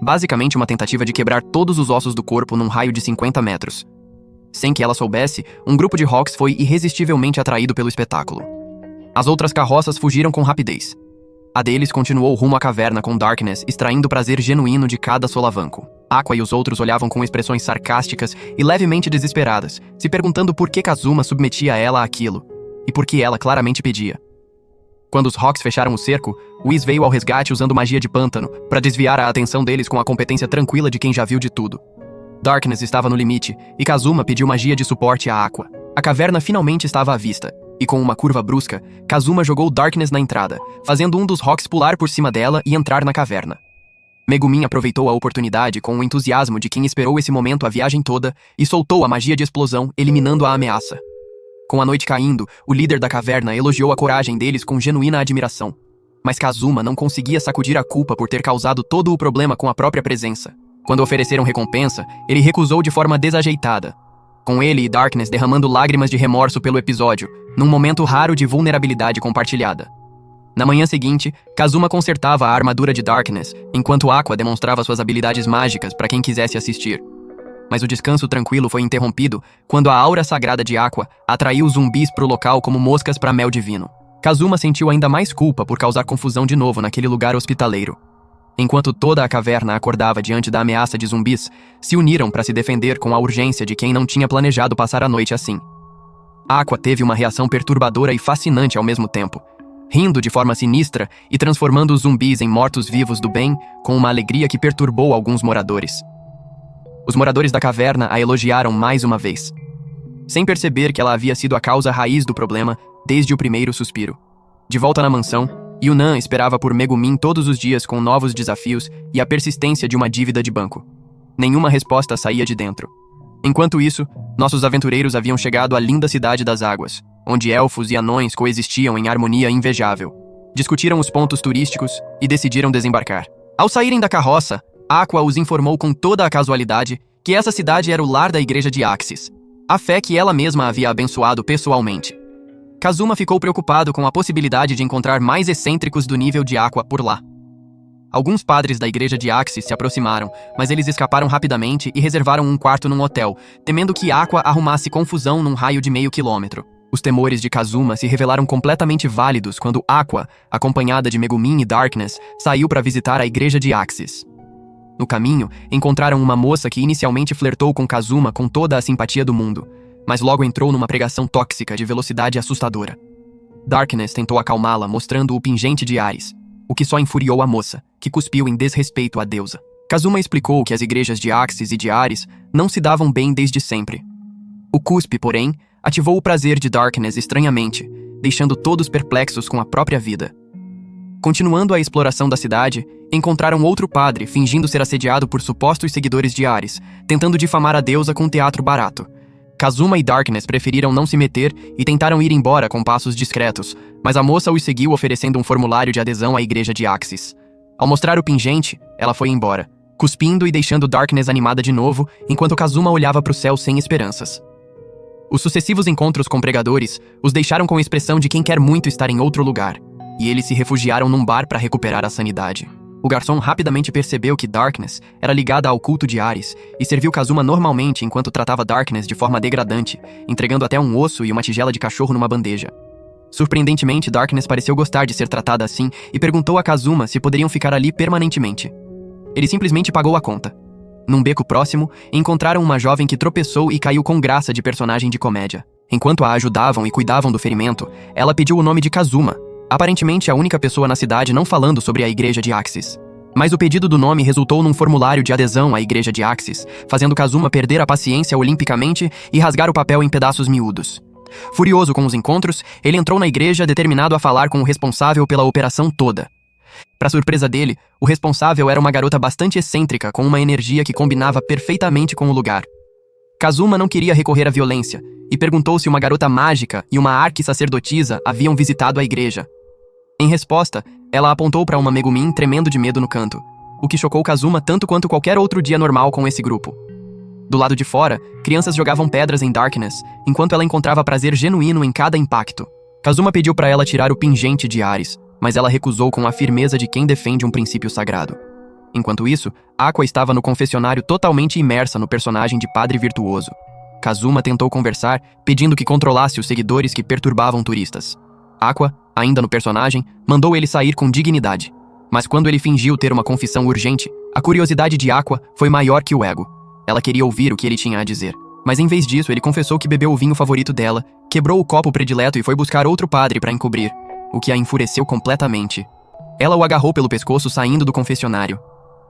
Basicamente uma tentativa de quebrar todos os ossos do corpo num raio de 50 metros. Sem que ela soubesse, um grupo de Hawks foi irresistivelmente atraído pelo espetáculo. As outras carroças fugiram com rapidez. A deles continuou rumo à caverna com Darkness, extraindo prazer genuíno de cada solavanco. Aqua e os outros olhavam com expressões sarcásticas e levemente desesperadas, se perguntando por que Kazuma submetia ela àquilo, e por que ela claramente pedia. Quando os Hawks fecharam o cerco, Whis veio ao resgate usando magia de pântano, para desviar a atenção deles com a competência tranquila de quem já viu de tudo. Darkness estava no limite, e Kazuma pediu magia de suporte a Aqua. A caverna finalmente estava à vista, e com uma curva brusca, Kazuma jogou Darkness na entrada, fazendo um dos Hawks pular por cima dela e entrar na caverna. Megumin aproveitou a oportunidade com o entusiasmo de quem esperou esse momento a viagem toda e soltou a magia de explosão, eliminando a ameaça. Com a noite caindo, o líder da caverna elogiou a coragem deles com genuína admiração. Mas Kazuma não conseguia sacudir a culpa por ter causado todo o problema com a própria presença. Quando ofereceram recompensa, ele recusou de forma desajeitada. Com ele e Darkness derramando lágrimas de remorso pelo episódio, num momento raro de vulnerabilidade compartilhada. Na manhã seguinte, Kazuma consertava a armadura de Darkness, enquanto Aqua demonstrava suas habilidades mágicas para quem quisesse assistir. Mas o descanso tranquilo foi interrompido quando a aura sagrada de Aqua atraiu zumbis pro local como moscas para mel divino. Kazuma sentiu ainda mais culpa por causar confusão de novo naquele lugar hospitaleiro. Enquanto toda a caverna acordava diante da ameaça de zumbis, se uniram para se defender com a urgência de quem não tinha planejado passar a noite assim. Aqua teve uma reação perturbadora e fascinante ao mesmo tempo, rindo de forma sinistra e transformando os zumbis em mortos-vivos do bem com uma alegria que perturbou alguns moradores. Os moradores da caverna a elogiaram mais uma vez, sem perceber que ela havia sido a causa raiz do problema desde o primeiro suspiro. De volta na mansão, Yunnan esperava por Megumin todos os dias com novos desafios e a persistência de uma dívida de banco. Nenhuma resposta saía de dentro. Enquanto isso, nossos aventureiros haviam chegado à linda Cidade das Águas, onde elfos e anões coexistiam em harmonia invejável. Discutiram os pontos turísticos e decidiram desembarcar. Ao saírem da carroça, Aqua os informou com toda a casualidade que essa cidade era o lar da igreja de Axis, a fé que ela mesma havia abençoado pessoalmente. Kazuma ficou preocupado com a possibilidade de encontrar mais excêntricos do nível de Aqua por lá. Alguns padres da igreja de Axis se aproximaram, mas eles escaparam rapidamente e reservaram um quarto num hotel, temendo que Aqua arrumasse confusão num raio de meio quilômetro. Os temores de Kazuma se revelaram completamente válidos quando Aqua, acompanhada de Megumin e Darkness, saiu para visitar a igreja de Axis. No caminho, encontraram uma moça que inicialmente flertou com Kazuma com toda a simpatia do mundo, mas logo entrou numa pregação tóxica de velocidade assustadora. Darkness tentou acalmá-la, mostrando o pingente de Ares, o que só infuriou a moça, que cuspiu em desrespeito à deusa. Kazuma explicou que as igrejas de Axis e de Ares não se davam bem desde sempre. O cuspe, porém, ativou o prazer de Darkness estranhamente, deixando todos perplexos com a própria vida. Continuando a exploração da cidade, encontraram outro padre fingindo ser assediado por supostos seguidores de Ares, tentando difamar a deusa com um teatro barato. Kazuma e Darkness preferiram não se meter e tentaram ir embora com passos discretos, mas a moça os seguiu oferecendo um formulário de adesão à igreja de Axis. Ao mostrar o pingente, ela foi embora, cuspindo e deixando Darkness animada de novo, enquanto Kazuma olhava para o céu sem esperanças. Os sucessivos encontros com pregadores os deixaram com a expressão de quem quer muito estar em outro lugar, e eles se refugiaram num bar para recuperar a sanidade. O garçom rapidamente percebeu que Darkness era ligada ao culto de Ares e serviu Kazuma normalmente enquanto tratava Darkness de forma degradante, entregando até um osso e uma tigela de cachorro numa bandeja. Surpreendentemente, Darkness pareceu gostar de ser tratada assim e perguntou a Kazuma se poderiam ficar ali permanentemente. Ele simplesmente pagou a conta. Num beco próximo, encontraram uma jovem que tropeçou e caiu com graça de personagem de comédia. Enquanto a ajudavam e cuidavam do ferimento, ela pediu o nome de Kazuma, aparentemente a única pessoa na cidade não falando sobre a igreja de Axis. Mas o pedido do nome resultou num formulário de adesão à igreja de Axis, fazendo Kazuma perder a paciência olimpicamente e rasgar o papel em pedaços miúdos. Furioso com os encontros, ele entrou na igreja determinado a falar com o responsável pela operação toda. Para surpresa dele, o responsável era uma garota bastante excêntrica com uma energia que combinava perfeitamente com o lugar. Kazuma não queria recorrer à violência e perguntou se uma garota mágica e uma arquissacerdotisa haviam visitado a igreja. Em resposta, ela apontou para uma Megumin tremendo de medo no canto, o que chocou Kazuma tanto quanto qualquer outro dia normal com esse grupo. Do lado de fora, crianças jogavam pedras em Darkness, enquanto ela encontrava prazer genuíno em cada impacto. Kazuma pediu para ela tirar o pingente de Ares, mas ela recusou com a firmeza de quem defende um princípio sagrado. Enquanto isso, Aqua estava no confessionário totalmente imersa no personagem de padre virtuoso. Kazuma tentou conversar, pedindo que controlasse os seguidores que perturbavam turistas. Aqua, ainda no personagem, mandou ele sair com dignidade. Mas quando ele fingiu ter uma confissão urgente, a curiosidade de Aqua foi maior que o ego. Ela queria ouvir o que ele tinha a dizer. Mas em vez disso, ele confessou que bebeu o vinho favorito dela, quebrou o copo predileto e foi buscar outro padre para encobrir, o que a enfureceu completamente. Ela o agarrou pelo pescoço saindo do confessionário.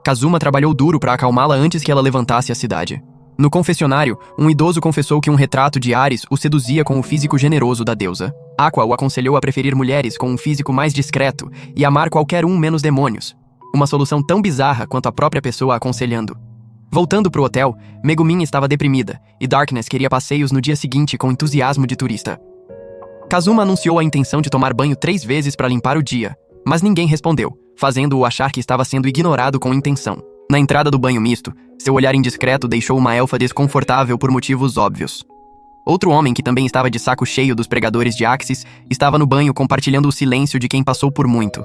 Kazuma trabalhou duro para acalmá-la antes que ela levantasse a cidade. No confessionário, um idoso confessou que um retrato de Ares o seduzia com o físico generoso da deusa. Aqua o aconselhou a preferir mulheres com um físico mais discreto e amar qualquer um menos demônios. Uma solução tão bizarra quanto a própria pessoa aconselhando. Voltando pro hotel, Megumin estava deprimida e Darkness queria passeios no dia seguinte com entusiasmo de turista. Kazuma anunciou a intenção de tomar banho 3 vezes para limpar o dia, mas ninguém respondeu, fazendo-o achar que estava sendo ignorado com intenção. Na entrada do banho misto, seu olhar indiscreto deixou uma elfa desconfortável por motivos óbvios. Outro homem que também estava de saco cheio dos pregadores de Axis estava no banho compartilhando o silêncio de quem passou por muito.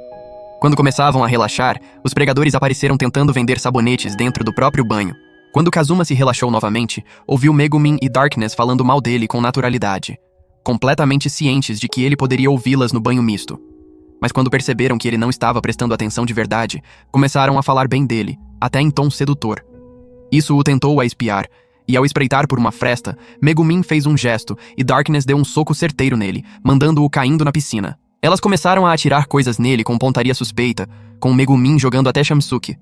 Quando começavam a relaxar, os pregadores apareceram tentando vender sabonetes dentro do próprio banho. Quando Kazuma se relaxou novamente, ouviu Megumin e Darkness falando mal dele com naturalidade, completamente cientes de que ele poderia ouvi-las no banho misto. Mas quando perceberam que ele não estava prestando atenção de verdade, começaram a falar bem dele, até em tom sedutor. Isso o tentou a espiar, e ao espreitar por uma fresta, Megumin fez um gesto e Darkness deu um soco certeiro nele, mandando-o caindo na piscina. Elas começaram a atirar coisas nele com pontaria suspeita, com Megumin jogando até Shamsuke.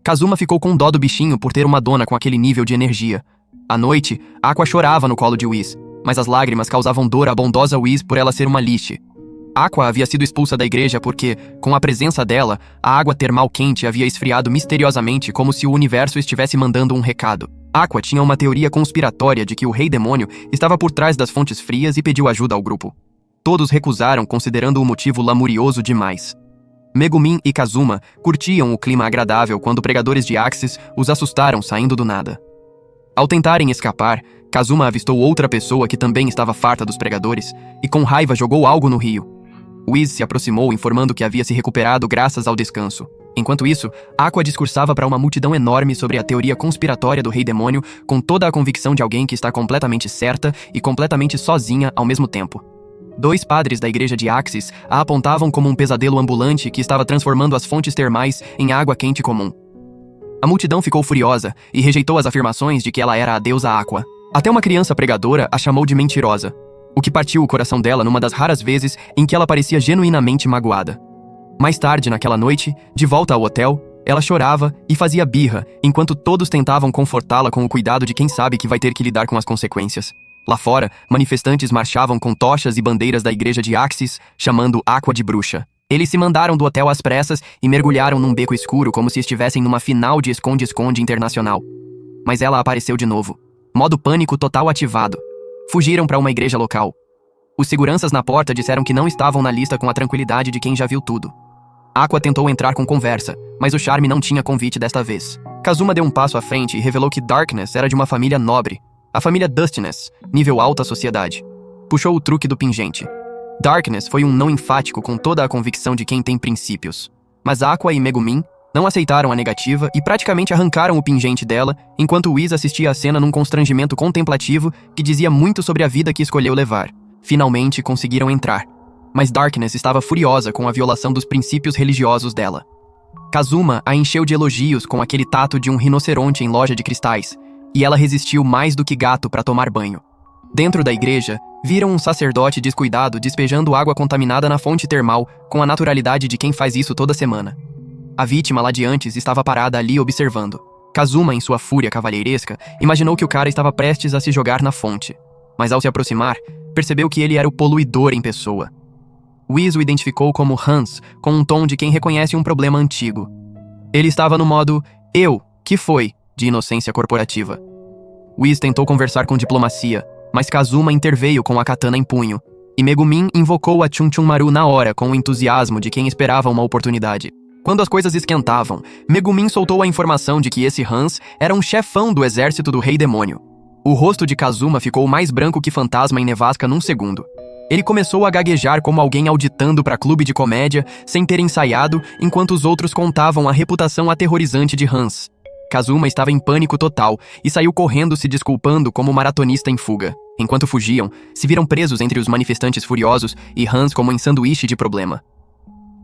Kazuma ficou com dó do bichinho por ter uma dona com aquele nível de energia. À noite, Aqua chorava no colo de Whis, mas as lágrimas causavam dor à bondosa Whis por ela ser uma liche. Aqua havia sido expulsa da igreja porque, com a presença dela, a água termal quente havia esfriado misteriosamente como se o universo estivesse mandando um recado. Aqua tinha uma teoria conspiratória de que o rei demônio estava por trás das fontes frias e pediu ajuda ao grupo. Todos recusaram, considerando o motivo lamurioso demais. Megumin e Kazuma curtiam o clima agradável quando pregadores de Axis os assustaram saindo do nada. Ao tentarem escapar, Kazuma avistou outra pessoa que também estava farta dos pregadores e com raiva jogou algo no rio. Whis se aproximou informando que havia se recuperado graças ao descanso. Enquanto isso, Aqua discursava para uma multidão enorme sobre a teoria conspiratória do Rei Demônio, com toda a convicção de alguém que está completamente certa e completamente sozinha ao mesmo tempo. 2 padres da igreja de Axis a apontavam como um pesadelo ambulante que estava transformando as fontes termais em água quente comum. A multidão ficou furiosa e rejeitou as afirmações de que ela era a deusa Aqua. Até uma criança pregadora a chamou de mentirosa, o que partiu o coração dela numa das raras vezes em que ela parecia genuinamente magoada. Mais tarde, naquela noite, de volta ao hotel, ela chorava e fazia birra, enquanto todos tentavam confortá-la com o cuidado de quem sabe que vai ter que lidar com as consequências. Lá fora, manifestantes marchavam com tochas e bandeiras da igreja de Axis, chamando Aqua de bruxa. Eles se mandaram do hotel às pressas e mergulharam num beco escuro como se estivessem numa final de esconde-esconde internacional. Mas ela apareceu de novo. Modo pânico total ativado. Fugiram para uma igreja local. Os seguranças na porta disseram que não estavam na lista com a tranquilidade de quem já viu tudo. Aqua tentou entrar com conversa, mas o charme não tinha convite desta vez. Kazuma deu um passo à frente e revelou que Darkness era de uma família nobre, a família Dustiness, nível alta sociedade. Puxou o truque do pingente. Darkness foi um não enfático com toda a convicção de quem tem princípios. Mas Aqua e Megumin não aceitaram a negativa e praticamente arrancaram o pingente dela, enquanto Whis assistia a cena num constrangimento contemplativo que dizia muito sobre a vida que escolheu levar. Finalmente conseguiram entrar. Mas Darkness estava furiosa com a violação dos princípios religiosos dela. Kazuma a encheu de elogios com aquele tato de um rinoceronte em loja de cristais, e ela resistiu mais do que gato para tomar banho. Dentro da igreja, viram um sacerdote descuidado despejando água contaminada na fonte termal com a naturalidade de quem faz isso toda semana. A vítima lá de antes estava parada ali observando. Kazuma, em sua fúria cavalheiresca, imaginou que o cara estava prestes a se jogar na fonte. Mas ao se aproximar, percebeu que ele era o poluidor em pessoa. Whis o identificou como Hans, com um tom de quem reconhece um problema antigo. Ele estava no modo "eu, que foi?", de inocência corporativa. Whis tentou conversar com diplomacia, mas Kazuma interveio com a katana em punho, e Megumin invocou a Chun Chun Maru na hora com o entusiasmo de quem esperava uma oportunidade. Quando as coisas esquentavam, Megumin soltou a informação de que esse Hans era um chefão do exército do Rei Demônio. O rosto de Kazuma ficou mais branco que fantasma em nevasca num segundo. Ele começou a gaguejar como alguém auditando para clube de comédia, sem ter ensaiado, enquanto os outros contavam a reputação aterrorizante de Hans. Kazuma estava em pânico total e saiu correndo se desculpando como maratonista em fuga. Enquanto fugiam, se viram presos entre os manifestantes furiosos e Hans como em sanduíche de problema.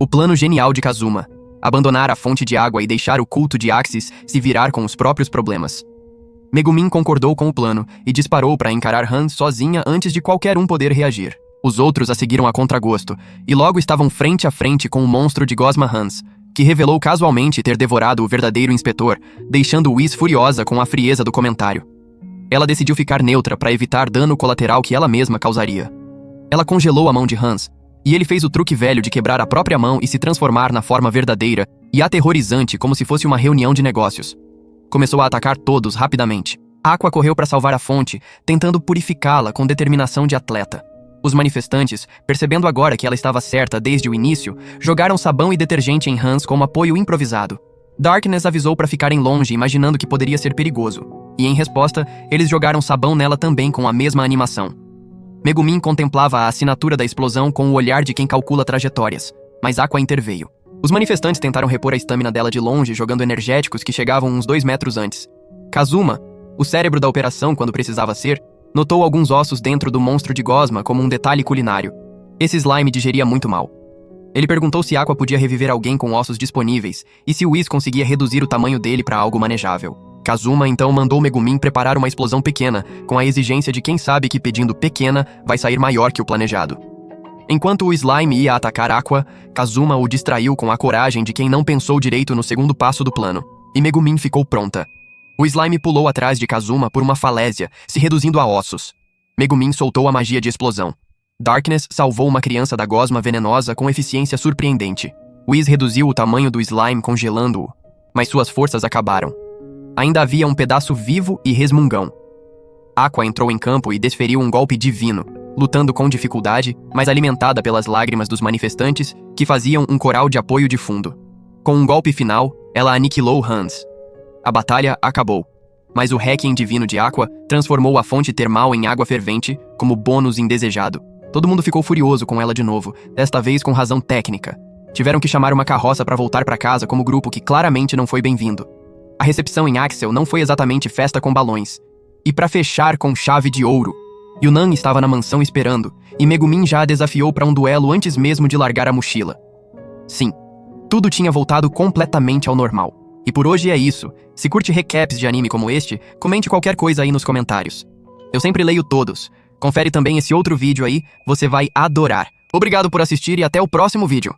O plano genial de Kazuma: abandonar a fonte de água e deixar o culto de Axis se virar com os próprios problemas. Megumin concordou com o plano e disparou para encarar Hans sozinha antes de qualquer um poder reagir. Os outros a seguiram a contragosto, e logo estavam frente a frente com o monstro de Gosma Hans, que revelou casualmente ter devorado o verdadeiro inspetor, deixando Whis furiosa com a frieza do comentário. Ela decidiu ficar neutra para evitar dano colateral que ela mesma causaria. Ela congelou a mão de Hans, e ele fez o truque velho de quebrar a própria mão e se transformar na forma verdadeira e aterrorizante como se fosse uma reunião de negócios. Começou a atacar todos rapidamente. Aqua correu para salvar a fonte, tentando purificá-la com determinação de atleta. Os manifestantes, percebendo agora que ela estava certa desde o início, jogaram sabão e detergente em Hans como apoio improvisado. Darkness avisou para ficarem longe, imaginando que poderia ser perigoso. E em resposta, eles jogaram sabão nela também com a mesma animação. Megumin contemplava a assinatura da explosão com o olhar de quem calcula trajetórias, mas Aqua interveio. Os manifestantes tentaram repor a estamina dela de longe, jogando energéticos que chegavam uns 2 metros antes. Kazuma, o cérebro da operação quando precisava ser, notou alguns ossos dentro do monstro de Gosma como um detalhe culinário. Esse slime digeria muito mal. Ele perguntou se Aqua podia reviver alguém com ossos disponíveis e se Whis conseguia reduzir o tamanho dele para algo manejável. Kazuma então mandou Megumin preparar uma explosão pequena, com a exigência de quem sabe que pedindo pequena vai sair maior que o planejado. Enquanto o slime ia atacar Aqua, Kazuma o distraiu com a coragem de quem não pensou direito no segundo passo do plano, e Megumin ficou pronta. O slime pulou atrás de Kazuma por uma falésia, se reduzindo a ossos. Megumin soltou a magia de explosão. Darkness salvou uma criança da gosma venenosa com eficiência surpreendente. Whis reduziu o tamanho do slime congelando-o, mas suas forças acabaram. Ainda havia um pedaço vivo e resmungão. Aqua entrou em campo e desferiu um golpe divino, lutando com dificuldade, mas alimentada pelas lágrimas dos manifestantes, que faziam um coral de apoio de fundo. Com um golpe final, ela aniquilou Hans. A batalha acabou, mas o hacking divino de Aqua transformou a fonte termal em água fervente como bônus indesejado. Todo mundo ficou furioso com ela de novo, desta vez com razão técnica. Tiveram que chamar uma carroça para voltar para casa como grupo que claramente não foi bem-vindo. A recepção em Axel não foi exatamente festa com balões. E para fechar com chave de ouro, Yunnan estava na mansão esperando, e Megumin já a desafiou para um duelo antes mesmo de largar a mochila. Sim, tudo tinha voltado completamente ao normal. E por hoje é isso. Se curte recaps de anime como este, comente qualquer coisa aí nos comentários. Eu sempre leio todos. Confere também esse outro vídeo aí, você vai adorar. Obrigado por assistir e até o próximo vídeo.